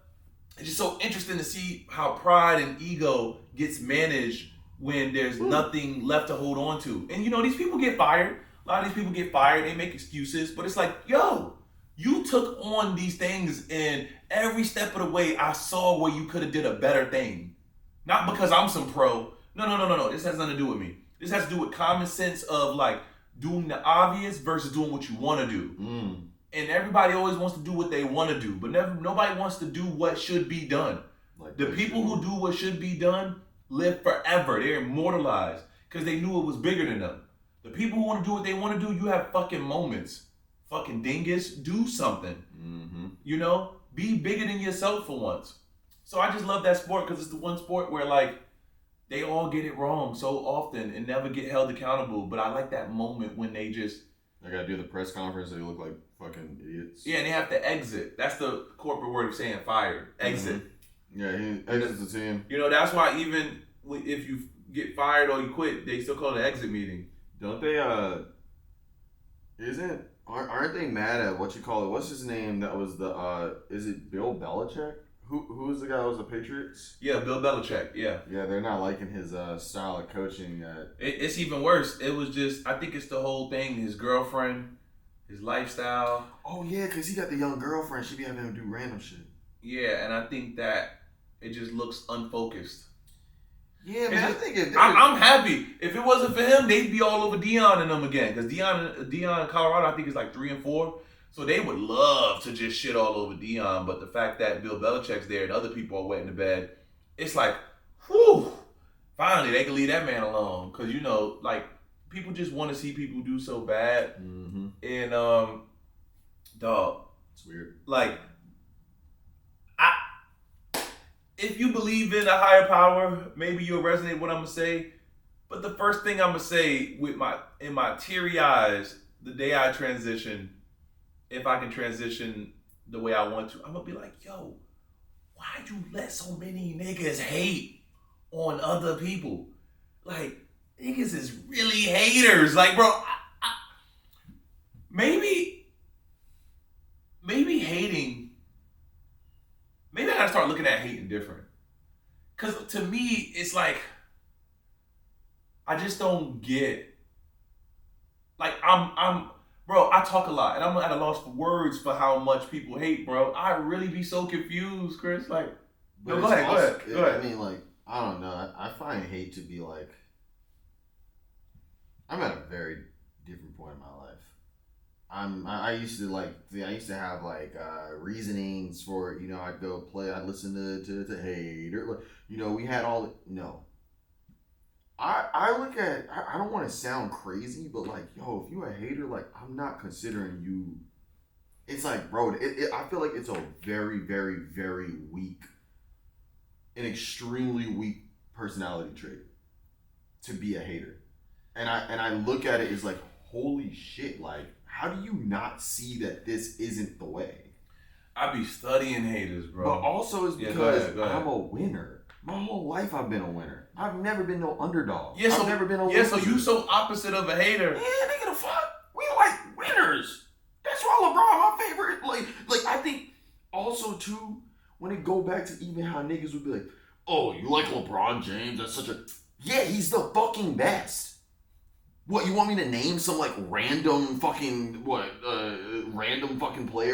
it's just so interesting to see how pride and ego gets managed when there's nothing left to hold on to. And these people get fired. A lot of these people get fired. They make excuses. But it's like, yo, you took on these things, and every step of the way I saw where you could have did a better thing. Not because I'm some pro. No. This has nothing to do with me. This has to do with common sense of like doing the obvious versus doing what you want to do. And everybody always wants to do what they want to do, but nobody wants to do what should be done. Like the people who do what should be done live forever. They're immortalized because they knew it was bigger than them. The people who want to do what they want to do, you have fucking moments. Fucking dingus, do something. Be bigger than yourself for once. So I just love that sport because it's the one sport where like they all get it wrong so often and never get held accountable. But I like that moment when they gotta do the press conference. They look like fucking idiots. Yeah, and they have to exit. That's the corporate word of saying fired. Exit. Yeah, he exits the team. That's why even if you get fired or you quit, they still call it an exit meeting. Don't they? Aren't they mad at what you call it? What's his name? That was the. Is it Bill Belichick? Who was the guy that was the Patriots? Yeah, Bill Belichick. Yeah. Yeah, they're not liking his style of coaching. It's even worse. It was just, I think it's the whole thing. His girlfriend, his lifestyle. Oh yeah, because he got the young girlfriend. She be having him do random shit. Yeah, and I think that it just looks unfocused. Yeah, man. I'm happy. If it wasn't for him, they'd be all over Deion and them again. Because Deion in Colorado, I think is like 3-4. So they would love to just shit all over Deion. But the fact that Bill Belichick's there and other people are wetting the bed, it's like, whew. Finally, they can leave that man alone. Because, like, people just want to see people do so bad. And, dog. It's weird. Like, if you believe in a higher power, maybe you'll resonate with what I'm gonna say. But the first thing I'm gonna say in my teary eyes, the day I transition, if I can transition the way I want to, I'm gonna be like, yo, why'd you let so many niggas hate on other people? Like, niggas is really haters. Like, bro, maybe hating. Maybe I gotta start looking at hating different. Cause to me, it's like, I just don't get, like bro, I talk a lot and I'm at a loss for words for how much people hate, bro. I really be so confused, Chris. Like, No, it's go ahead. also- Go ahead. I mean, like, I don't know. I find hate to be like, I'm at a very different point in my life. I used to have like reasonings for, you know, I'd listen to hate, or like, you know, we had all no. I look at, I don't want to sound crazy, but like, yo, if you a hater, like, I'm not considering you. It's like, bro, I feel like it's a very, very, very weak, an extremely weak personality trait to be a hater. And I look at it as like, holy shit, like, how do you not see that this isn't the way? I be studying haters, bro. But also it's Yeah, because go ahead. I'm a winner. My whole life I've been a winner. I've never been no underdog. Yeah, so, I've never been a yeah, loser. so you so opposite of a hater. Yeah, nigga, the fuck? We like winners. That's why LeBron my favorite. Like I think also too, when it go back to even how niggas would be like, oh, you like LeBron James? That's such a... Yeah, he's the fucking best. What, you want me to name some like random fucking player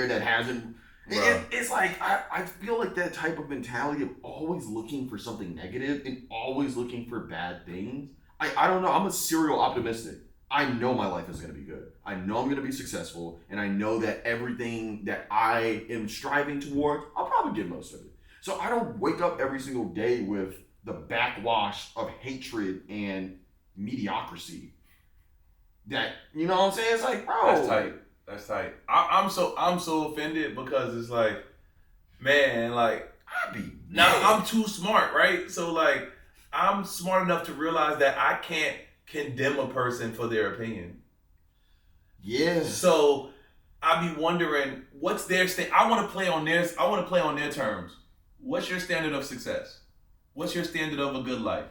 that hasn't... It's like, I feel like that type of mentality of always looking for something negative and always looking for bad things. I don't know. I'm a serial optimistic. I know my life is going to be good. I know I'm going to be successful. And I know that everything that I am striving toward, I'll probably get most of it. So I don't wake up every single day with the backwash of hatred and mediocrity. That, you know what I'm saying? It's like, bro. That's tight. I'm so offended because it's like, man, like, now I'm too smart, right? So like, I'm smart enough to realize that I can't condemn a person for their opinion. Yeah. So I be wondering, what's their I want to play on their terms. What's your standard of success? What's your standard of a good life?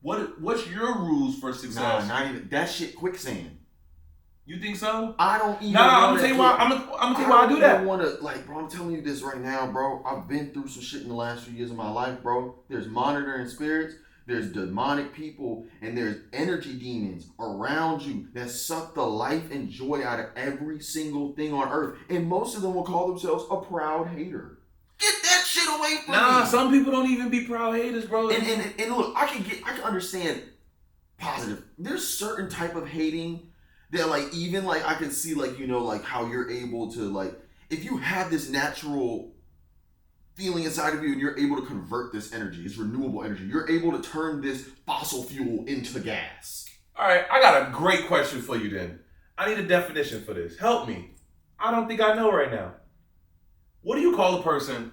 What's your rules for success? Nah, not even that shit. Quicksand. You think so? I don't even. I'm gonna tell you why. I'm gonna tell you why I do that. I want to, like, bro. I'm telling you this right now, bro. I've been through some shit in the last few years of my life, bro. There's monitoring spirits. There's demonic people, and there's energy demons around you that suck the life and joy out of every single thing on earth. And most of them will call themselves a proud hater. Get that shit away from me. Nah, some people don't even be proud haters, bro. And look, I can understand positive. There's certain type of hating that, like, even like I can see, like, you know, like how you're able to, like, if you have this natural feeling inside of you and you're able to convert this energy, it's renewable energy. You're able to turn this fossil fuel into gas. All right, I got a great question for you then. I need a definition for this. Help me. I don't think I know right now. What do you call a person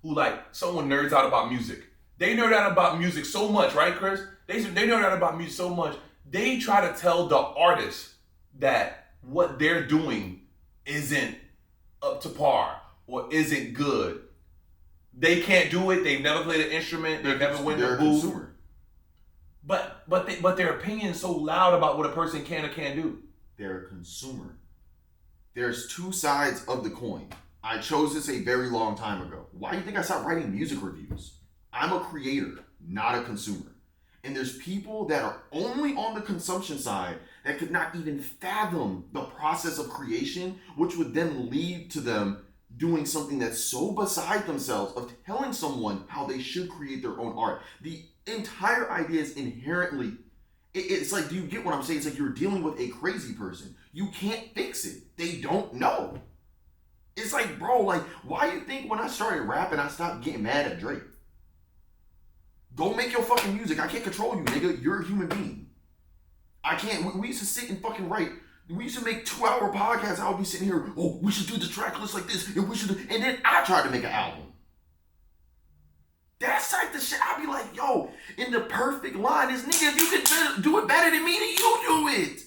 who, like, someone nerds out about music? They nerd out about music so much, right, Chris? They nerd out about music so much, they try to tell the artist that what they're doing isn't up to par or isn't good. They can't do it. They've never played an instrument. They've never went to a booth. Consumer. But their opinion is so loud about what a person can or can't do. They're a consumer. There's two sides of the coin. I chose this a very long time ago. Why do you think I stopped writing music reviews? I'm a creator, not a consumer. And there's people that are only on the consumption side that could not even fathom the process of creation, which would then lead to them doing something that's so beside themselves of telling someone how they should create their own art. The entire idea is inherently, it's like, do you get what I'm saying? It's like you're dealing with a crazy person. You can't fix it. They don't know. It's like, bro, like, why you think when I started rapping, I stopped getting mad at Drake? Go make your fucking music. I can't control you, nigga. You're a human being. I can't. We used to sit and fucking write. We used to make 2-hour podcasts. I would be sitting here, oh, we should do the track list like this, and we should do, and then I tried to make an album. That's like the shit. I'd be like, yo, in the perfect line is, nigga, if you can do it better than me, then you do it.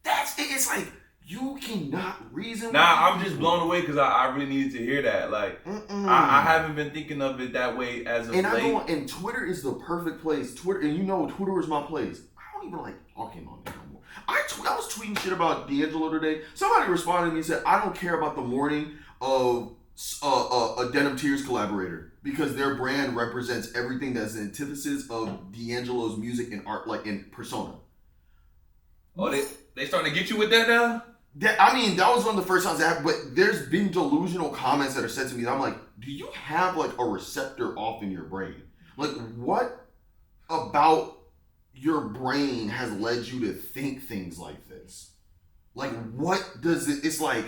That's it. It's like, you cannot reason with I'm just blown away because I really needed to hear that. Like, I haven't been thinking of it that way as of late. And Twitter is the perfect place. Twitter, and you know, Twitter is my place. I don't even like talking on it no more. I was tweeting shit about D'Angelo today. Somebody responded to me and said, I don't care about the mourning of a Denim Tears collaborator because their brand represents everything that's the antithesis of D'Angelo's music and art, like in persona. Oh, they starting to get you with that now? that was one of the first times that happened, but there's been delusional comments that are said to me that I'm like, do you have like a receptor off in your brain? Like, what about your brain has led you to think things like this? Like, what does it, it's like,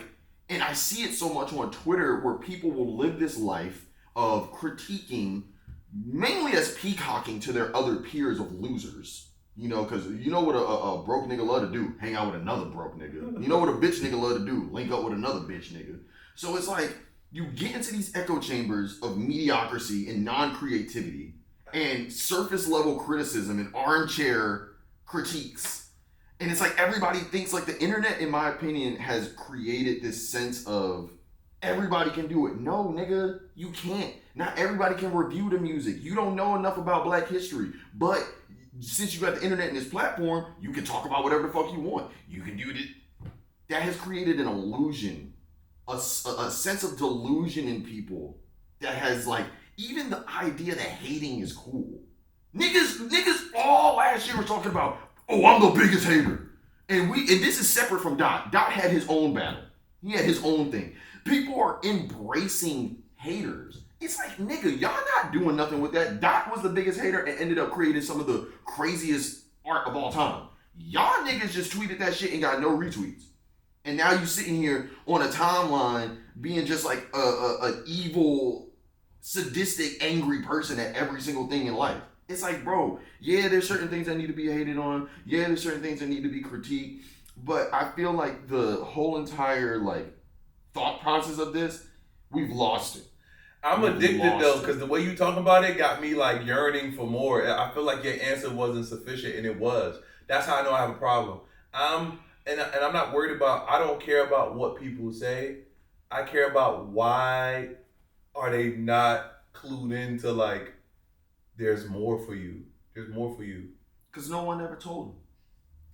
and I see it so much on Twitter where people will live this life of critiquing, mainly as peacocking to their other peers of losers. You know, because you know what a broke nigga love to do? Hang out with another broke nigga. You know what a bitch nigga love to do? Link up with another bitch nigga. So it's like, you get into these echo chambers of mediocrity and non-creativity and surface level criticism and armchair critiques. And it's like everybody thinks like the internet, in my opinion, has created this sense of everybody can do it. No, nigga, you can't. Not everybody can review the music. You don't know enough about Black history. But since you got the internet and this platform, you can talk about whatever the fuck you want. You can do it. That has created an illusion, a sense of delusion in people that has like, even the idea that hating is cool. Niggas all last year were talking about, oh, I'm the biggest hater. And this is separate from Dot. Dot had his own battle. He had his own thing. People are embracing haters. It's like, nigga, y'all not doing nothing with that. Dot was the biggest hater and ended up creating some of the craziest art of all time. Y'all niggas just tweeted that shit and got no retweets. And now you sitting here on a timeline being just like an evil, sadistic, angry person at every single thing in life. It's like, bro, yeah, there's certain things that need to be hated on. Yeah, there's certain things that need to be critiqued. But I feel like the whole entire like thought process of this, we've lost it. I'm addicted though, because the way you talk about it got me like yearning for more. I feel like your answer wasn't sufficient, and it was. That's how I know I have a problem. And I'm not worried about, I don't care about what people say. I care about why are they not clued into like, there's more for you. There's more for you. Because no one ever told them.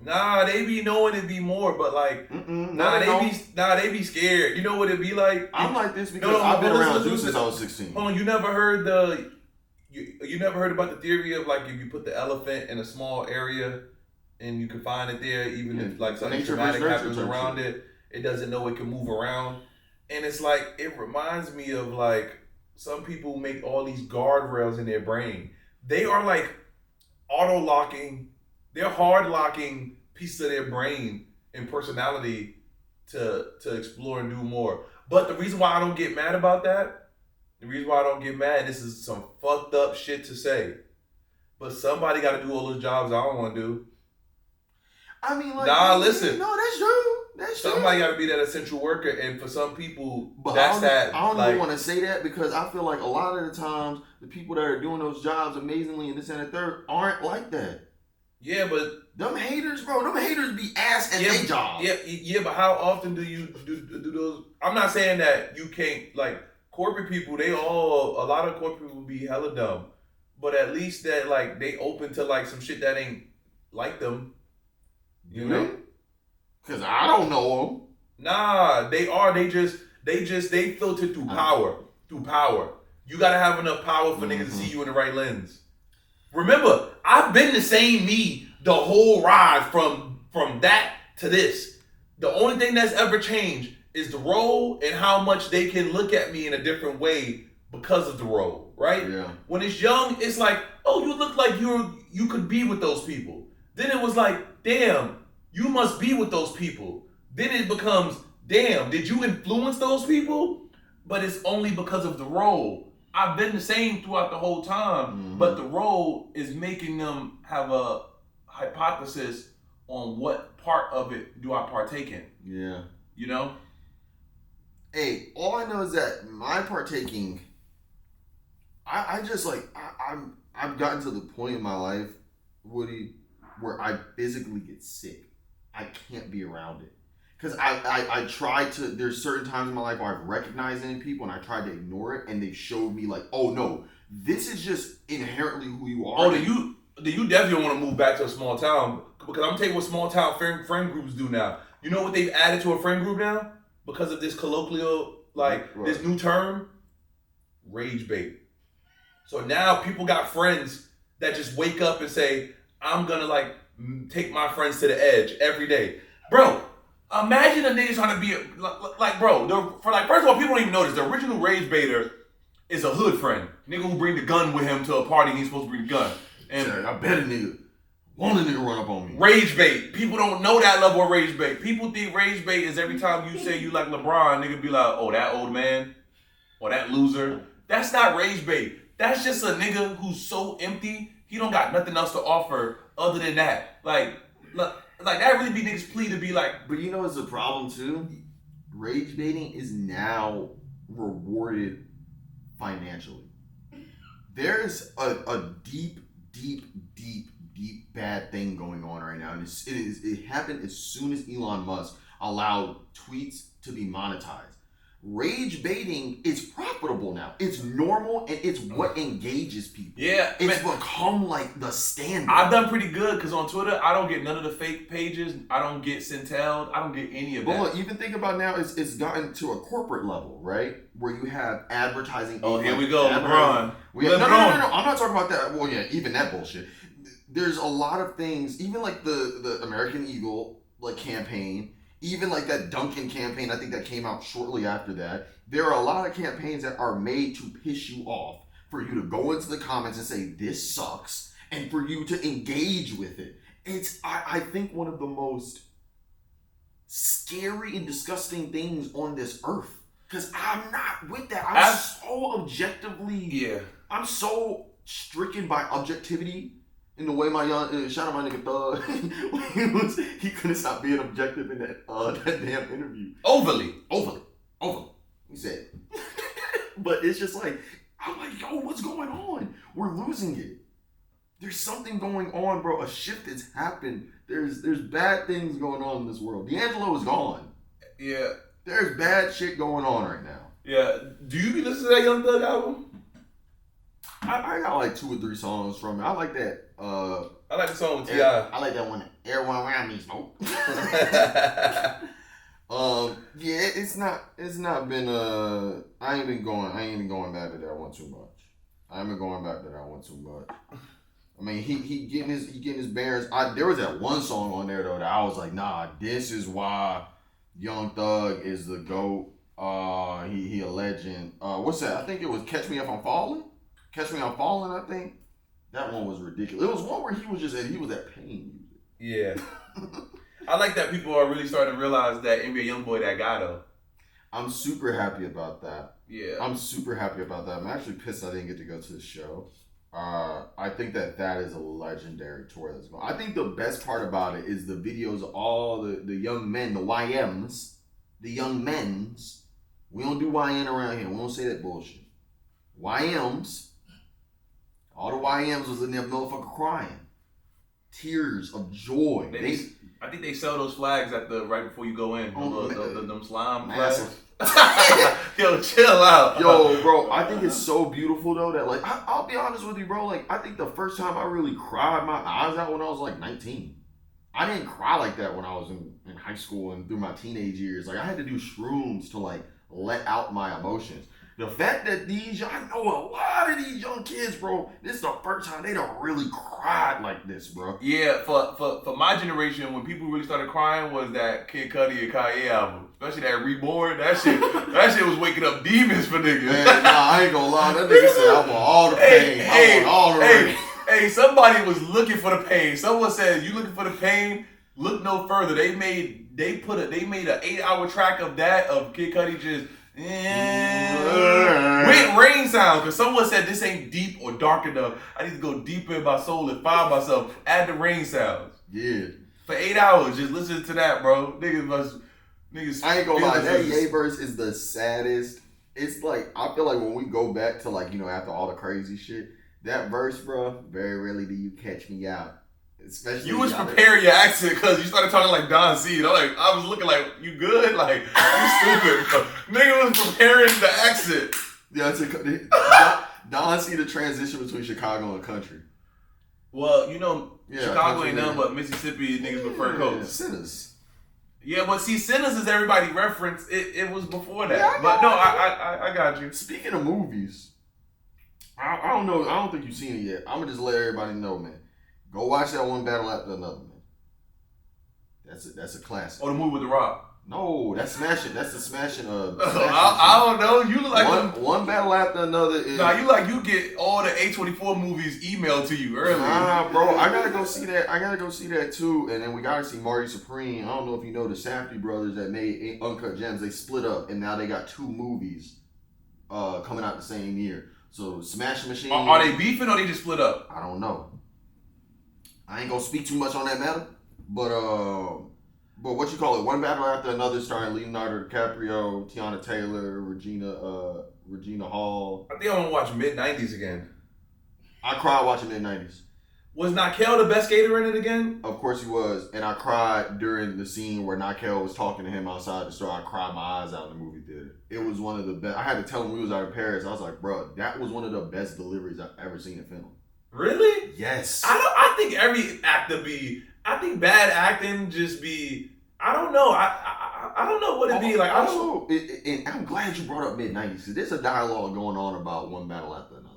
Nah, they be knowing it'd be more, but like, they be scared. You know what it'd be like? I'm like this because I've been around you since I was 16. Hold on, you never heard you never heard about the theory of like if you put the elephant in a small area and you can find it there, even if like something traumatic happens around it, it doesn't know it can move around. And it's like, it reminds me of like, some people make all these guardrails in their brain. They are like auto-locking, they're hard-locking pieces of their brain and personality to explore and do more. But the reason why I don't get mad about that, this is some fucked up shit to say, but somebody got to do all those jobs I don't want to do. I mean, like, listen. No, that's true. That's true. Somebody got to be that essential worker, and for some people, but that's that. I don't even want to say that because I feel like a lot of the times the people that are doing those jobs amazingly in this and the third aren't like that. Yeah, but them haters, bro, them haters be ass at their job. Yeah, but how often do you do those? I'm not saying that you can't, like, corporate people, a lot of corporate people be hella dumb, but at least that, like, they open to, like, some shit that ain't like them. You know? Because I don't know them. Nah, they are. They filter through power. Through power. You got to have enough power for niggas to see you in the right lens. Remember, I've been the same me the whole ride from that to this. The only thing that's ever changed is the role and how much they can look at me in a different way because of the role, right? Yeah. When it's young, it's like, oh, you look like you could be with those people. Then it was like, damn, you must be with those people. Then it becomes, damn, did you influence those people? But it's only because of the role. I've been the same throughout the whole time, but the role is making them have a hypothesis on what part of it do I partake in. Yeah. You know? Hey, all I know is that my partaking, I've gotten to the point in my life, Woody, where I physically get sick. I can't be around it. Because I tried to, there's certain times in my life where I've recognized it in people and I tried to ignore it and they showed me like, oh no, this is just inherently who you are. Oh, do you definitely want to move back to a small town? Because I'm telling you what small town friend groups do now. You know what they've added to a friend group now? Because of this colloquial, this new term? Rage bait. So now people got friends that just wake up and say, I'm gonna take my friends to the edge every day. Bro, Imagine a nigga trying to be bro. First of all, people don't even notice the original rage baiter is a hood friend, nigga who bring the gun with him to a party. He's supposed to bring the gun, and I bet a nigga want a nigga run up on me. Rage bait. People don't know that level of rage bait. People think rage bait is every time you say you like LeBron, nigga be like, oh, that old man or that loser. That's not rage bait. That's just a nigga who's so empty he don't got nothing else to offer other than that. Like that really be niggas' plea to be like. But you know what's the problem too? Rage baiting is now rewarded financially. There's a deep bad thing going on right now, and it happened as soon as Elon Musk allowed tweets to be monetized. Rage baiting is profitable now. It's normal and it's what engages people. Yeah, it's become like the standard. I've done pretty good because on Twitter I don't get none of the fake pages. I don't get Centelled. I don't get any of that. But look, even think about now, it's gotten to a corporate level, right? Where you have advertising. Oh, here we go, LeBron. No. I'm not talking about that. Well, yeah, even that bullshit. There's a lot of things, even like the American Eagle like campaign. Even like that Duncan campaign, I think that came out shortly after that. There are a lot of campaigns that are made to piss you off, for you to go into the comments and say, this sucks, and for you to engage with it. It's, I think, one of the most scary and disgusting things on this earth. Because I'm not with that. I'm so objectively, I'm so stricken by objectivity. In the way my young, shout out my nigga Thug, he couldn't stop being objective in that damn interview. Overly. He said. But it's just like, I'm like, yo, what's going on? We're losing it. There's something going on, bro. A shift has happened. There's bad things going on in this world. D'Angelo is gone. Yeah. There's bad shit going on right now. Yeah. Do you be listening to that Young Thug album? I got like 2 or 3 songs from it. I like that. I like the song with T.I. I like that one. Everyone around me smoke. Yeah, it's not been I ain't been going back to that one too much. I haven't been going back to that one too much. I mean, he getting his bearings. There was that one song on there though that I was like, nah, this is why Young Thug is the GOAT. He a legend. What's that? I think it was Catch Me If I'm Falling. Catch Me I'm Falling, I think. That one was ridiculous. It was one where he was at pain music. Yeah. I like that people are really starting to realize that NBA Youngboy that guy though. I'm super happy about that. Yeah. I'm super happy about that. I'm actually pissed I didn't get to go to the show. I think that is a legendary tour that's going. I think the best part about it is the videos of all the young men, the YMs, the young men's. We don't do YN around here. We don't say that bullshit. YMs. All the YMs was in there motherfucker crying. Tears of joy. I think they sell those flags at right before you go in. Them slime massive. flags. Yo, chill out. Yo, bro, I think it's so beautiful though that like I'll be honest with you, bro. Like I think the first time I really cried my eyes out when I was like 19. I didn't cry like that when I was in high school and through my teenage years. Like I had to do shrooms to like let out my emotions. The fact that I know a lot of these young kids, bro, this is the first time they don't really cried like this, bro. Yeah, for my generation, when people really started crying was that Kid Cudi and Kanye album. Especially that Reborn. That shit was waking up demons for niggas. Man, nah, I ain't gonna lie. That nigga said, I want all the pain. I want all the rain. Hey, somebody was looking for the pain. Someone said, you looking for the pain? Look no further. They made an 8-hour track of that, of Kid Cudi just... with rain sounds, because someone said this ain't deep or dark enough. I need to go deeper in my soul and find myself. Add the rain sounds. Yeah. For 8 hours, just listen to that, bro. Niggas. I ain't gonna lie, that Ye verse is the saddest. It's like I feel like when we go back to like, you know, after all the crazy shit, that verse, bro, very rarely do you catch me out. Especially you was preparing your accent because you started talking like Don C. I was looking like, you good? Like, you stupid, bro. Nigga was preparing the accent. Yeah, Don C the transition between Chicago and country. Well, you know, yeah, Chicago ain't nothing but Mississippi niggas with fur coats. Sinners. Yeah, but see, Sinners is everybody reference. It was before that. Yeah, but no, I got you. Speaking of movies, I don't know. I don't think you've seen it yet. I'm gonna just let everybody know, man. Go watch that one battle after another, man. That's a classic. Oh, the movie with The Rock. No, that's smashing. That's the smashing. I don't know. You look like one battle after another. Is, you get all the A24 movies emailed to you early. Nah, bro, I gotta go see that. I gotta go see that too. And then we gotta see Marty Supreme. I don't know if you know the Safdie brothers that made Uncut Gems. They split up, and now they got 2 movies coming out the same year. So Smash Machine. Are they beefing or they just split up? I don't know. I ain't gonna speak too much on that matter, but what you call it? One battle after another, starring Leonardo DiCaprio, Tiana Taylor, Regina Hall. I think I want to watch mid-90s again. I cried watching mid-90s. Was Nakel the best skater in it again? Of course he was, and I cried during the scene where Nakel was talking to him outside the store. I cried my eyes out in the movie theater. It was one of the best. I had to tell him we was out in Paris. I was like, bro, that was one of the best deliveries I've ever seen in film. Really? Yes. I think every actor I think bad acting just be. I don't know. I don't know what it be like. Also, and I'm glad you brought up mid-90s because there's a dialogue going on about one battle after another.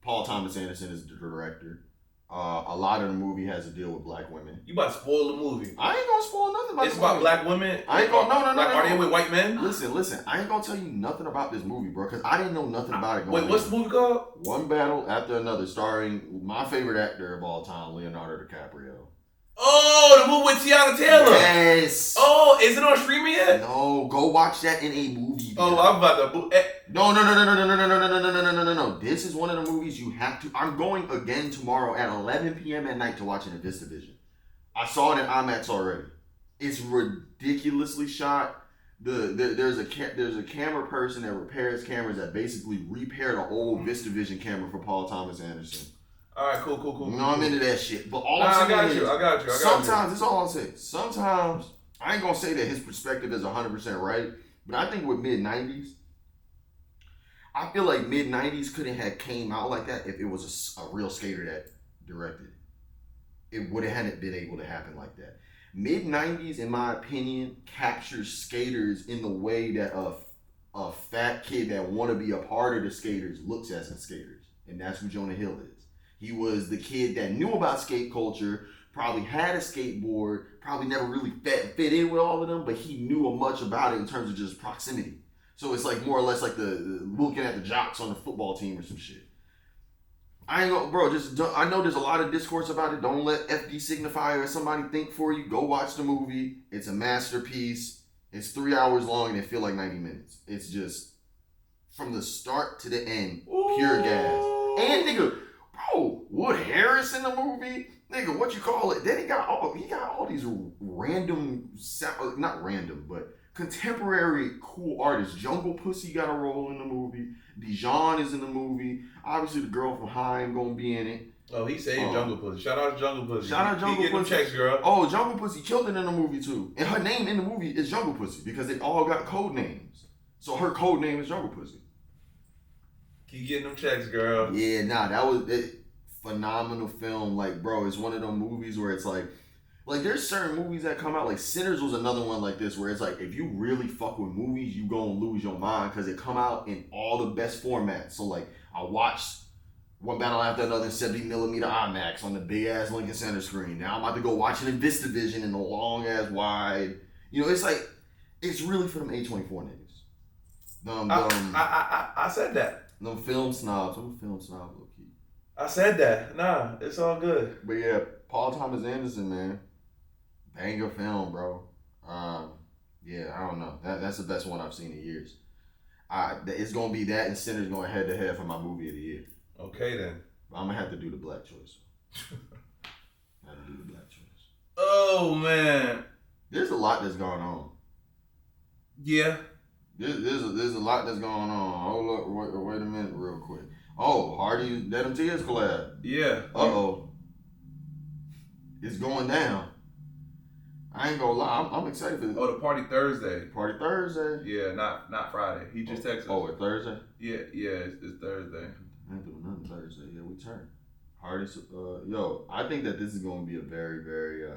Paul Thomas Anderson is the director. A lot of the movie has to deal with black women. You about to spoil the movie. I ain't gonna spoil nothing about It's this about movie. black women? I ain't gonna, no. Are they with white men? Listen, I ain't gonna tell you nothing about this movie, bro, because I didn't know nothing about it going Wait, what's the movie called? One Battle After Another, starring my favorite actor of all time, Leonardo DiCaprio. Oh, the movie with Tiana Taylor. Yes. Oh, is it on streaming yet? No, go watch that in a movie. Oh, I'm about to. No. This is one of the movies you have to. I'm going again tomorrow at 11 p.m. at night to watch it in VistaVision. I saw it in IMAX already. It's ridiculously shot. There's a camera person that repairs cameras that basically repaired an old VistaVision camera for Paul Thomas Anderson. All right, cool. You know I'm into that shit. But all I I'm saying got is, you. sometimes, that's all I'm saying. Sometimes, I ain't gonna say that his perspective is 100% right, but I think with mid-90s, I feel like mid-90s couldn't have came out like that if it was a real skater that directed it. It would have hadn't been able to happen like that. Mid-90s, in my opinion, captures skaters in the way that a fat kid that want to be a part of the skaters looks at the skaters. And that's who Jonah Hill is. He was the kid that knew about skate culture, probably had a skateboard, probably never really fit in with all of them, but he knew much about it in terms of just proximity. So it's like more or less like the looking at the jocks on the football team or some shit. I ain't gonna, bro, I know there's a lot of discourse about it. Don't let FD Signifier or somebody think for you. Go watch the movie. It's a masterpiece. It's 3 hours long and it feel like 90 minutes. It's just, from the start to the end, pure gas. And nigga, bro, Wood Harris in the movie, nigga, what you call it? Then he got all these random, not random, but contemporary cool artists. Jungle Pussy got a role in the movie. Dijon is in the movie. Obviously, the girl from Haim gonna be in it. Oh, he saved Jungle Pussy. Shout out Jungle Pussy. Shout out Jungle Pussy. He getting them checks, girl. Oh, Jungle Pussy killed it in the movie too, and her name in the movie is Jungle Pussy because they all got code names. So her code name is Jungle Pussy. Keep getting them checks, girl. Yeah, that was a phenomenal film. Like, bro, it's one of those movies where it's like there's certain movies that come out. Like Sinners was another one like this, where it's like if you really fuck with movies, you gonna lose your mind because it come out in all the best formats. So like, I watched One Battle After Another in 70mm IMAX on the big ass Lincoln Center screen. Now I'm about to go watch it in VistaVision in the long ass wide. You know, it's like it's really for them A24 niggas. I said that. Them film snobs. I'm a film snob, low key. I said that. Nah, it's all good. But yeah, Paul Thomas Anderson, man, banger film, bro. Yeah, I don't know. That's the best one I've seen in years. It's gonna be that and Sinners going head to head for my movie of the year. Okay then. But I'm gonna have to do the black choice. I have to do the black choice. Oh man, there's a lot that's going on. Yeah. There's a lot that's going on. Hold up, wait a minute, real quick. Oh, Hardy Let 'Em Tears collab. Yeah. It's going down. I ain't gonna lie, I'm excited for this. Oh, the party Thursday. Party Thursday? Yeah, not Friday. He just texted us. Oh, it's Thursday? Yeah, it's Thursday. I ain't doing nothing Thursday. Yeah, we turn. Hardy, I think that this is gonna be a very, very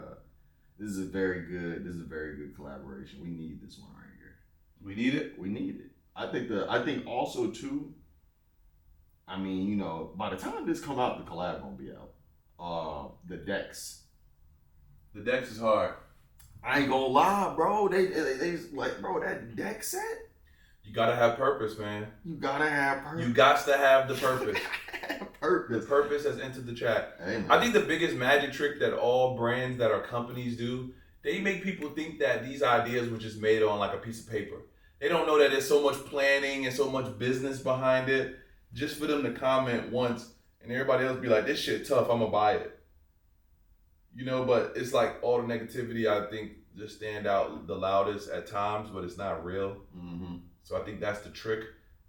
this is a very good collaboration. We need this one right here. We need it? We need it. I think also too, I mean, you know, by the time this come out, the collab gonna be out. The Dex. The Dex is hard. I ain't gonna lie, bro. They like, bro, that deck set. You gotta have purpose, man. You gotta have purpose. You got to have the purpose. Purpose. The purpose has entered the chat. Amen. I think the biggest magic trick that all brands that are companies do, they make people think that these ideas were just made on like a piece of paper. They don't know that there's so much planning and so much business behind it. Just for them to comment once and everybody else be like, this shit tough, I'm gonna buy it. You know, but it's like all the negativity, I think, just stand out the loudest at times, but it's not real. Mm-hmm. So I think that's the trick,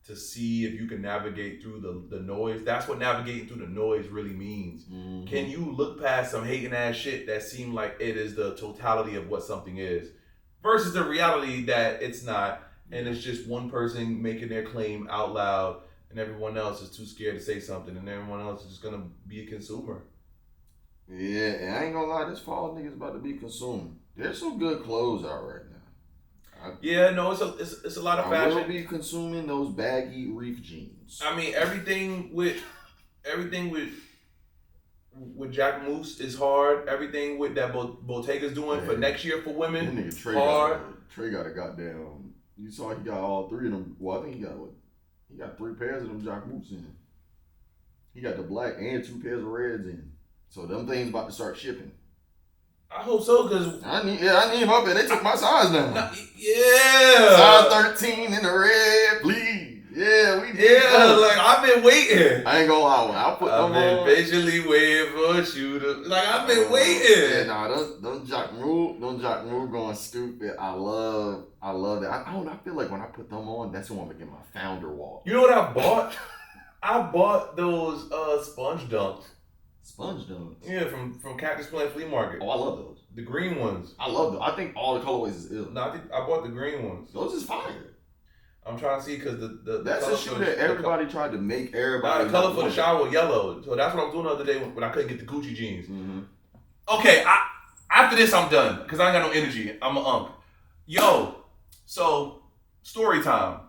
to see if you can navigate through the noise. That's what navigating through the noise really means. Mm-hmm. Can you look past some hating ass shit that seem like it is the totality of what something is, versus the reality that it's not, and it's just one person making their claim out loud and everyone else is too scared to say something and everyone else is just gonna be a consumer. Yeah, and I ain't gonna lie, this fall niggas about to be consumed. There's some good clothes out right now. Yeah, no, it's a lot of fashion. I will be consuming those baggy reef jeans. I mean, everything with Jack Moose is hard. Everything with that Bottega's doing for next year for women, nigga Trey hard. Trey got a goddamn. You saw he got all three of them. Well, I think he got 3 pairs of them Jack Moose in. He got the black and 2 pairs of reds in. So them things about to start shipping. I hope so, cause I need him up there. They took my size down. Yeah, size 13 in the red, please. Yeah, we did. Yeah, like I've been waiting. I ain't gonna lie, when I put them on. I've been patiently waiting for a shooter. Like I've been waiting. Yeah, nah, don't Jock Move going stupid. I love that. I don't know. I feel like when I put them on, that's when I'm gonna get my founder walk. You know what I bought? I bought those sponge dunks. Sponge dunks? Yeah, from Cactus Plant Flea Market. Oh, I love those. The green ones. I love them. I think all the colorways is ill. No, I think I bought the green ones. Those is fire. I'm trying to see because the that's a shoe that everybody tried to make everybody. The color for the shower was yellow, so that's what I was doing the other day when I couldn't get the Gucci jeans. Mm-hmm. Okay, after this I'm done because I ain't got no energy. I'm an unk. Yo, so story time.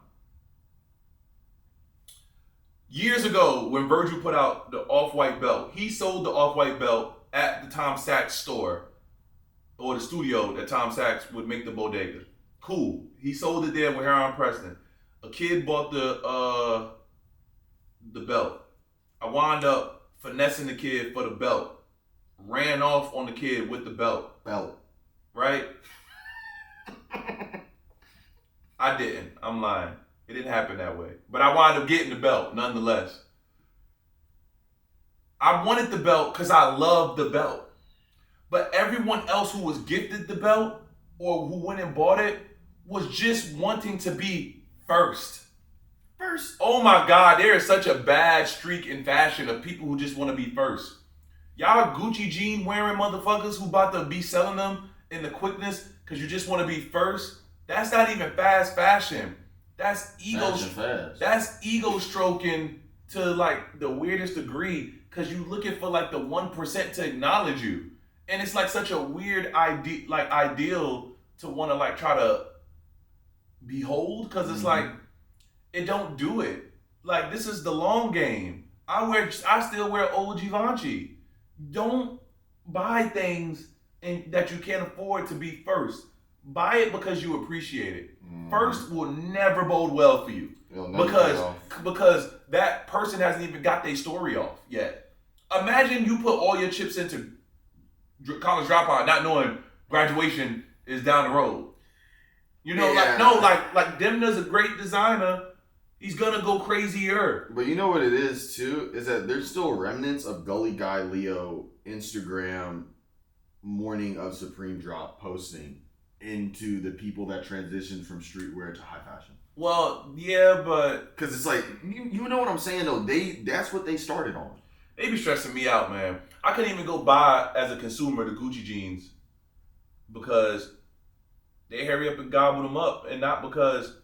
Years ago, when Virgil put out the Off-White belt, he sold the Off-White belt at the Tom Sachs store or the studio that Tom Sachs would make the bodega. Cool. He sold it there with Heron Preston. A kid bought the belt. I wound up finessing the kid for the belt. Ran off on the kid with the belt. Right? I didn't. I'm lying. It didn't happen that way. But I wound up getting the belt nonetheless. I wanted the belt because I loved the belt. But everyone else who was gifted the belt or who went and bought it was just wanting to be first. Oh my God, there is such a bad streak in fashion of people who just want to be first. Y'all Gucci jean wearing motherfuckers who about to be selling them in the quickness because you just want to be first. That's not even fast fashion. That's ego. That's ego stroking to like the weirdest degree because you looking for like the 1% to acknowledge you, and it's like such a weird ideal to want to like try to behold because it's like it don't do it. Like this is the long game. I still wear old Givenchy. Don't buy things that you can't afford to be first. Buy it because you appreciate it. First will never bode well for you because that person hasn't even got their story off yet. Imagine you put all your chips into college dropout, not knowing graduation is down the road. You know, like Demna's a great designer. He's gonna go crazier. But you know what it is too is that there's still remnants of Gully Guy Leo Instagram morning of Supreme drop posting into the people that transitioned from streetwear to high fashion. Well, yeah, but because it's like you know what I'm saying though. That's what they started on. They be stressing me out, man. I couldn't even go buy as a consumer the Gucci jeans because they hurry up and gobble them up, and not because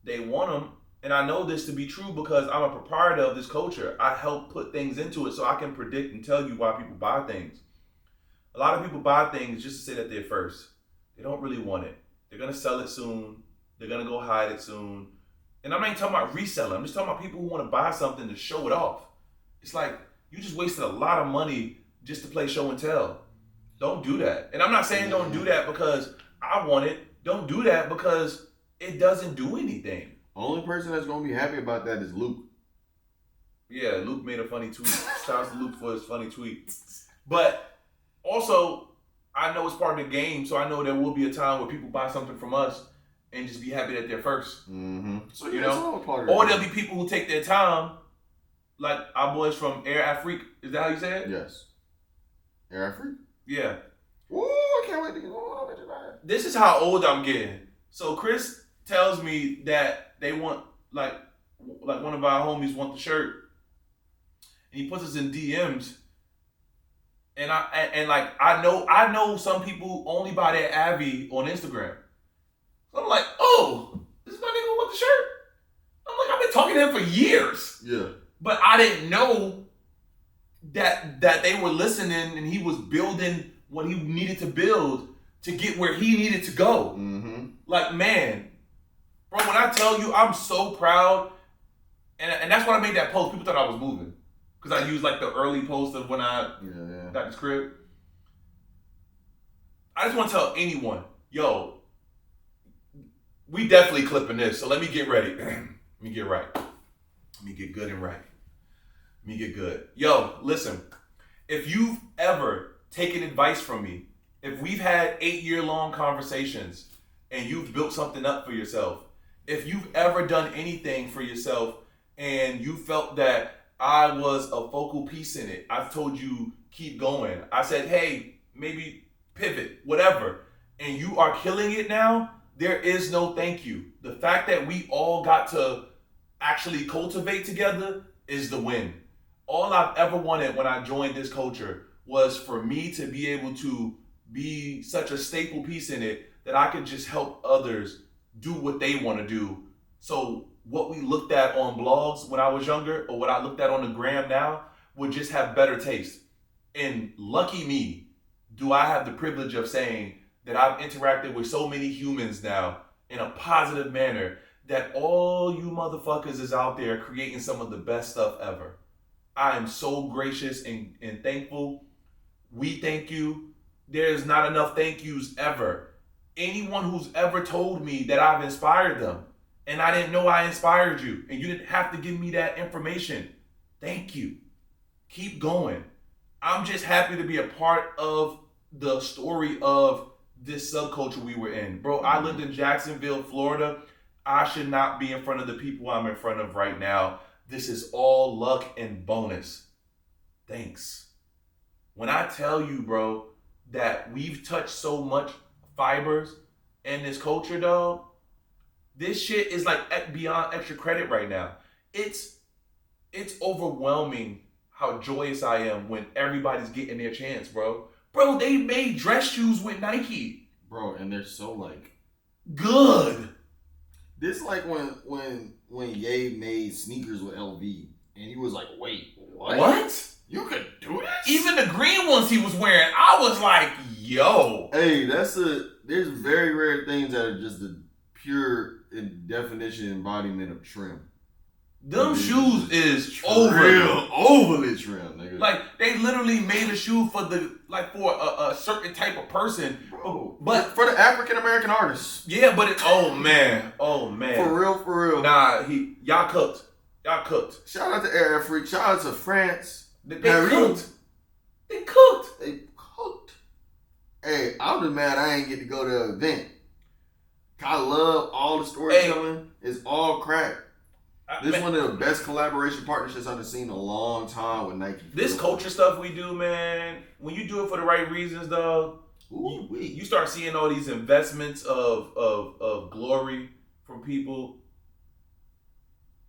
they want them. And I know this to be true because I'm a proprietor of this culture. I help put things into it so I can predict and tell you why people buy things. A lot of people buy things just to say that they're first. They don't really want it. They're going to sell it soon. They're going to go hide it soon. And I'm not even talking about reselling. I'm just talking about people who want to buy something to show it off. It's like you just wasted a lot of money just to play show and tell. Don't do that. And I'm not saying don't do that because I want it. Don't do that because it doesn't do anything. Only person that's gonna be happy about that is Luke. Yeah, Luke made a funny tweet. Shout out to Luke for his funny tweet. But also, I know it's part of the game, so I know there will be a time where people buy something from us and just be happy that they're first. Mm-hmm. So You know? Or there'll be people who take their time, like our boys from Air Afrique. Is that how you say it? Yes. Air Afrique? Yeah. Ooh, I can't wait to get on with that. This is how old I'm getting. So Chris tells me that they want, like one of our homies want the shirt. And he puts us in DMs. And I know some people only buy their Avi on Instagram. So I'm like, oh, this is my nigga who want the shirt. I'm like, I've been talking to him for years. Yeah. But I didn't know that they were listening and he was building what he needed to build to get where he needed to go. Mm-hmm. Like, man, bro, when I tell you I'm so proud, and that's why I made that post. People thought I was moving. Because I used like the early post of when I got this crib. I just want to tell anyone, yo, we definitely clipping this. So let me get ready. Let me get right. Let me get good and right. Let me get good. Yo, listen, if you've ever taken advice from me, if we've had 8-year-long conversations and you've built something up for yourself, if you've ever done anything for yourself and you felt that I was a focal piece in it, I've told you keep going. I said, hey, maybe pivot, whatever. And you are killing it now, there is no thank you. The fact that we all got to actually cultivate together is the win. All I've ever wanted when I joined this culture was for me to be able to be such a staple piece in it that I could just help others do what they want to do. So what we looked at on blogs when I was younger or what I looked at on the gram now would just have better taste. And lucky me, do I have the privilege of saying that I've interacted with so many humans now in a positive manner that all you motherfuckers is out there creating some of the best stuff ever. I am so gracious and thankful. We thank you. There's not enough thank yous ever. Anyone who's ever told me that I've inspired them and I didn't know I inspired you and you didn't have to give me that information, thank you. Keep going. I'm just happy to be a part of the story of this subculture we were in. Bro, I lived in Jacksonville, Florida. I should not be in front of the people I'm in front of right now. This is all luck and bonus. Thanks. When I tell you, bro, that we've touched so much fibers in this culture, dog, this shit is like beyond extra credit right now. It's overwhelming how joyous I am when everybody's getting their chance, bro. Bro, they made dress shoes with Nike. Bro, and they're so like good. This like when Ye made sneakers with LV and he was like, wait, what? You could do this? Even the green ones he was wearing, I was like, yo. Hey, there's very rare things that are just the pure definition embodiment of trim. Them shoes is overly trim, nigga. Like they literally made a shoe for a certain type of person. Bro, but for the African American artists. Yeah, but oh man. For real. Nah, y'all cooked. Shout out to Air Afrique. Shout out to France. They cooked. They cooked. Hey, I'm just mad I ain't get to go to the event. I love all the storytelling. It's all crack. This is one of the best collaboration partnerships I've seen in a long time with Nike. This culture stuff we do, man, when you do it for the right reasons, dog, you start seeing all these investments of glory from people.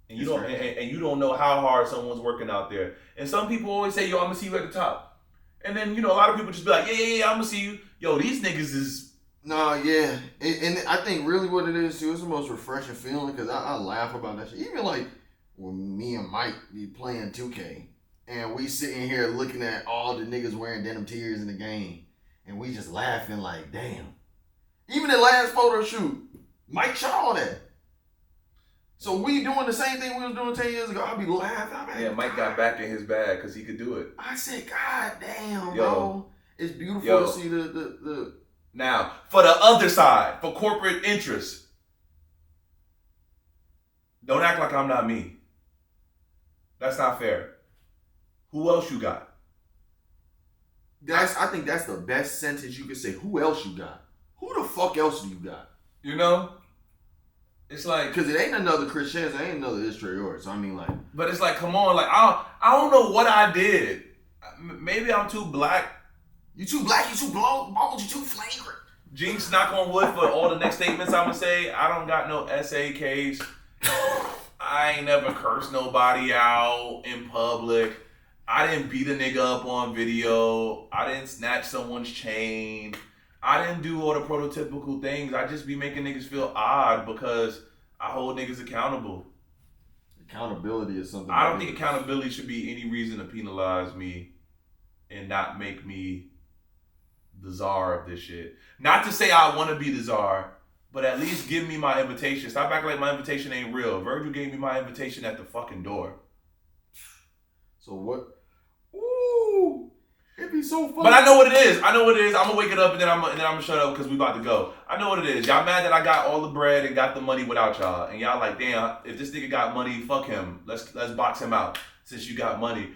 And you don't know how hard someone's working out there. And some people always say, yo, I'm gonna see you at the top. And then, a lot of people just be like, yeah, I'm gonna see you. Yo, these niggas is... No, yeah. And I think really what it is, too, it's the most refreshing feeling because I laugh about that shit. Even like when me and Mike be playing 2K and we sitting here looking at all the niggas wearing denim tears in the game and we just laughing like, damn. Even the last photo shoot, Mike shot all that. So we doing the same thing we was doing 10 years ago. I'll be laughing. Yeah, Mike got back in his bag because he could do it. I said, God damn, bro. It's beautiful to see Now, for the other side, for corporate interests, don't act like I'm not me. That's not fair. Who else you got? I think that's the best sentence you could say. Who else you got? Who the fuck else do you got? You know? It's like, because it ain't another Chris Chance, it ain't another Israel. So I mean, like, but it's like, come on, like I don't know what I did. Maybe I'm too black. You too black, you too bold, you too flagrant. Jinx, knock on wood for all the next statements I'm gonna say. I don't got no SA case. I ain't never cursed nobody out in public. I didn't beat a nigga up on video. I didn't snatch someone's chain. I didn't do all the prototypical things. I just be making niggas feel odd because I hold niggas accountable. Accountability is something. I don't think accountability should be any reason to penalize me and not make me the czar of this shit. Not to say I want to be the czar, but at least give me my invitation. Stop acting like my invitation ain't real. Virgil gave me my invitation at the fucking door. So what? Ooh, it'd be so fun. But I know what it is. I'm gonna wake it up and then I'm gonna shut up because we about to go. I know what it is. Y'all mad that I got all the bread and got the money without y'all, and y'all like, damn, if this nigga got money, fuck him. Let's box him out. Since you got money,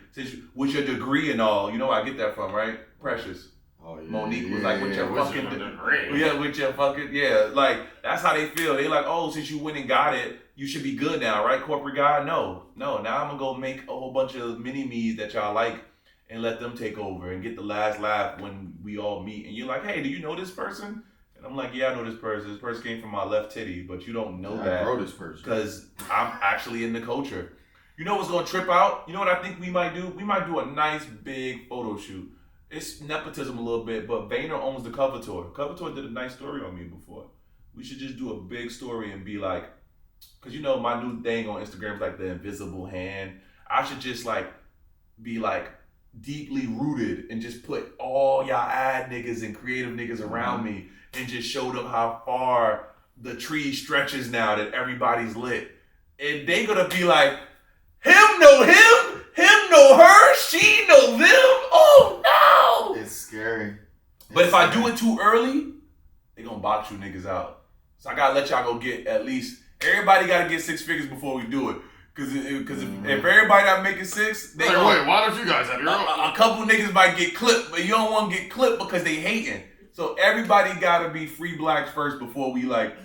with your degree and all, you know where I get that from, right? Precious. Oh, yeah, Monique was like, with your fucking degree. Yeah, with your fucking, like, that's how they feel. They like, oh, since you went and got it, you should be good now, right, corporate guy? No, now I'm gonna go make a whole bunch of mini-me's that y'all like and let them take over and get the last laugh when we all meet. And you're like, hey, do you know this person? And I'm like, yeah, I know this person. This person came from my left titty, but you don't know that. I know this person. Because I'm actually in the culture. You know what's gonna trip out? You know what I think we might do? We might do a nice big photo shoot. It's nepotism a little bit, but Vayner owns the cover tour. Cover tour did a nice story on me before. We should just do a big story and be like, because you know my new thing on Instagram is like the invisible hand. I should just like be like deeply rooted and just put all y'all ad niggas and creative niggas around me and just show them how far the tree stretches now that everybody's lit. And they gonna be like, him know her, she know them. Oh no! It's scary. But if I do it too early, they gonna box you niggas out. So I gotta let y'all go get at least, everybody gotta get 6 figures before we do it. Cause if everybody not making 6, they wait, why don't you guys have your own? A couple niggas might get clipped, but you don't want to get clipped because they hating. So everybody gotta be free blacks first before we like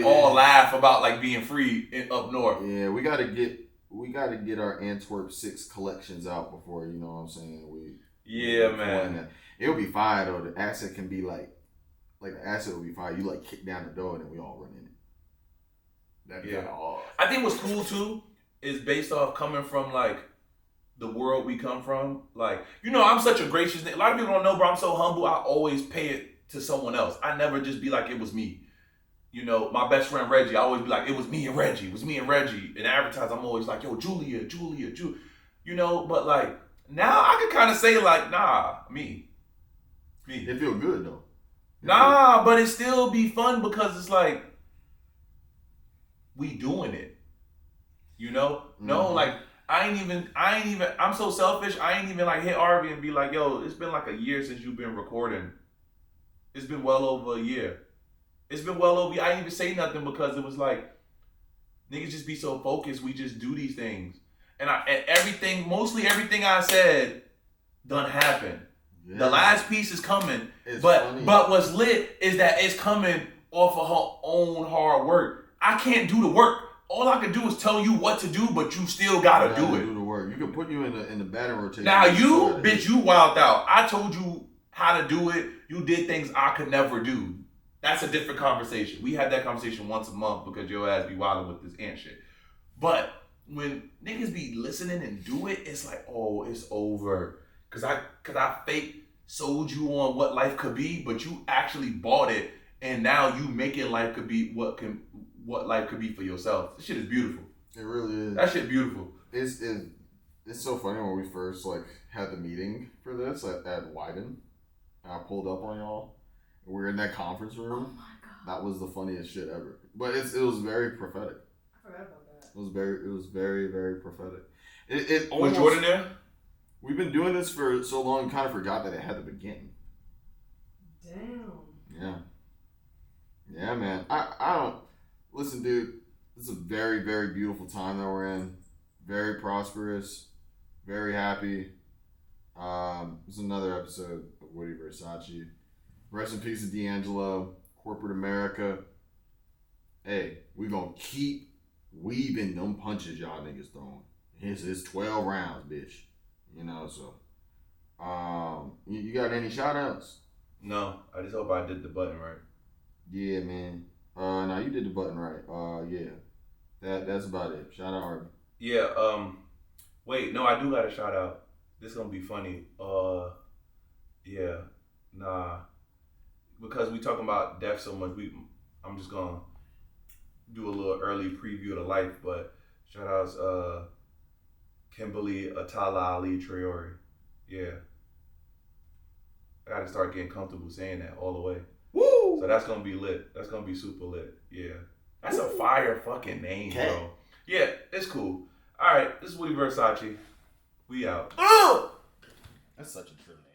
all laugh about like being free up north. Yeah, we gotta get our Antwerp 6 collections out before, you know what I'm saying. Man. It'll be fine though. The asset can be like the asset will be fine. You like kick down the door and then we all run in it. That'd be kind of odd. I think what's cool too is based off coming from like the world we come from. Like, you know, I'm such a gracious nigga. A lot of people don't know, bro. I'm so humble. I always pay it to someone else. I never just be like, it was me. You know, my best friend Reggie, I always be like, it was me and Reggie. It was me and Reggie. And advertise, I'm always like, yo, Julia. You know, but like, now I can kind of say like, nah, me. It feel good though. But it still be fun because it's like, we doing it. You know? No, like, I ain't even, I'm so selfish, I ain't even like hit Arby and be like, yo, it's been like a year since you've been recording. It's been well over a year. I didn't even say nothing because it was like, niggas just be so focused, we just do these things. And mostly everything I said done happened. Yeah. The last piece is coming, but what's lit is that it's coming off of her own hard work. I can't do the work. All I can do is tell you what to do, but you still gotta do it. Do the work. You can put you in the batting rotation. Now you wild out. I told you how to do it. You did things I could never do. That's a different conversation. We had that conversation once a month because your ass be wilding with this ant shit. But when niggas be listening and do it, it's like, oh, it's over. Cause I fake sold you on what life could be, but you actually bought it, and now you making life could be what life could be for yourself. This shit is beautiful. It really is. That shit beautiful. It's so funny when we first like had the meeting for this at Wyden, and I pulled up on y'all. We were in that conference room. Oh my god. That was the funniest shit ever. But it was very prophetic. I forgot about that. It was very, very prophetic. Was Jordan there? We've been doing this for so long, kind of forgot that it had to begin. Damn. Yeah. Yeah, man. I don't listen, dude. It's a very, very beautiful time that we're in. Very prosperous. Very happy. This is another episode of Woody vs. Sachee. Rest in peace to D'Angelo. Corporate America. Hey, we gonna keep weaving them punches y'all niggas throwing. It's 12 rounds, bitch. You know, so you got any shout outs? No, I just hope I did the button right. Yeah, man. No, you did the button right. Yeah. That's about it. Shout out Harvey. Yeah, wait, no, I do got a shout out. This gonna be funny. Yeah, nah. Because we talking about death so much, I'm just gonna do a little early preview of the life, but shout outs Kimberly Atala Ali Traore. Yeah. I gotta start getting comfortable saying that all the way. Woo! So that's gonna be lit. That's gonna be super lit. Yeah. That's a fire fucking name, Okay. bro. Yeah, it's cool. Alright, this is Woody vs. Sachee. We out. That's such a true name.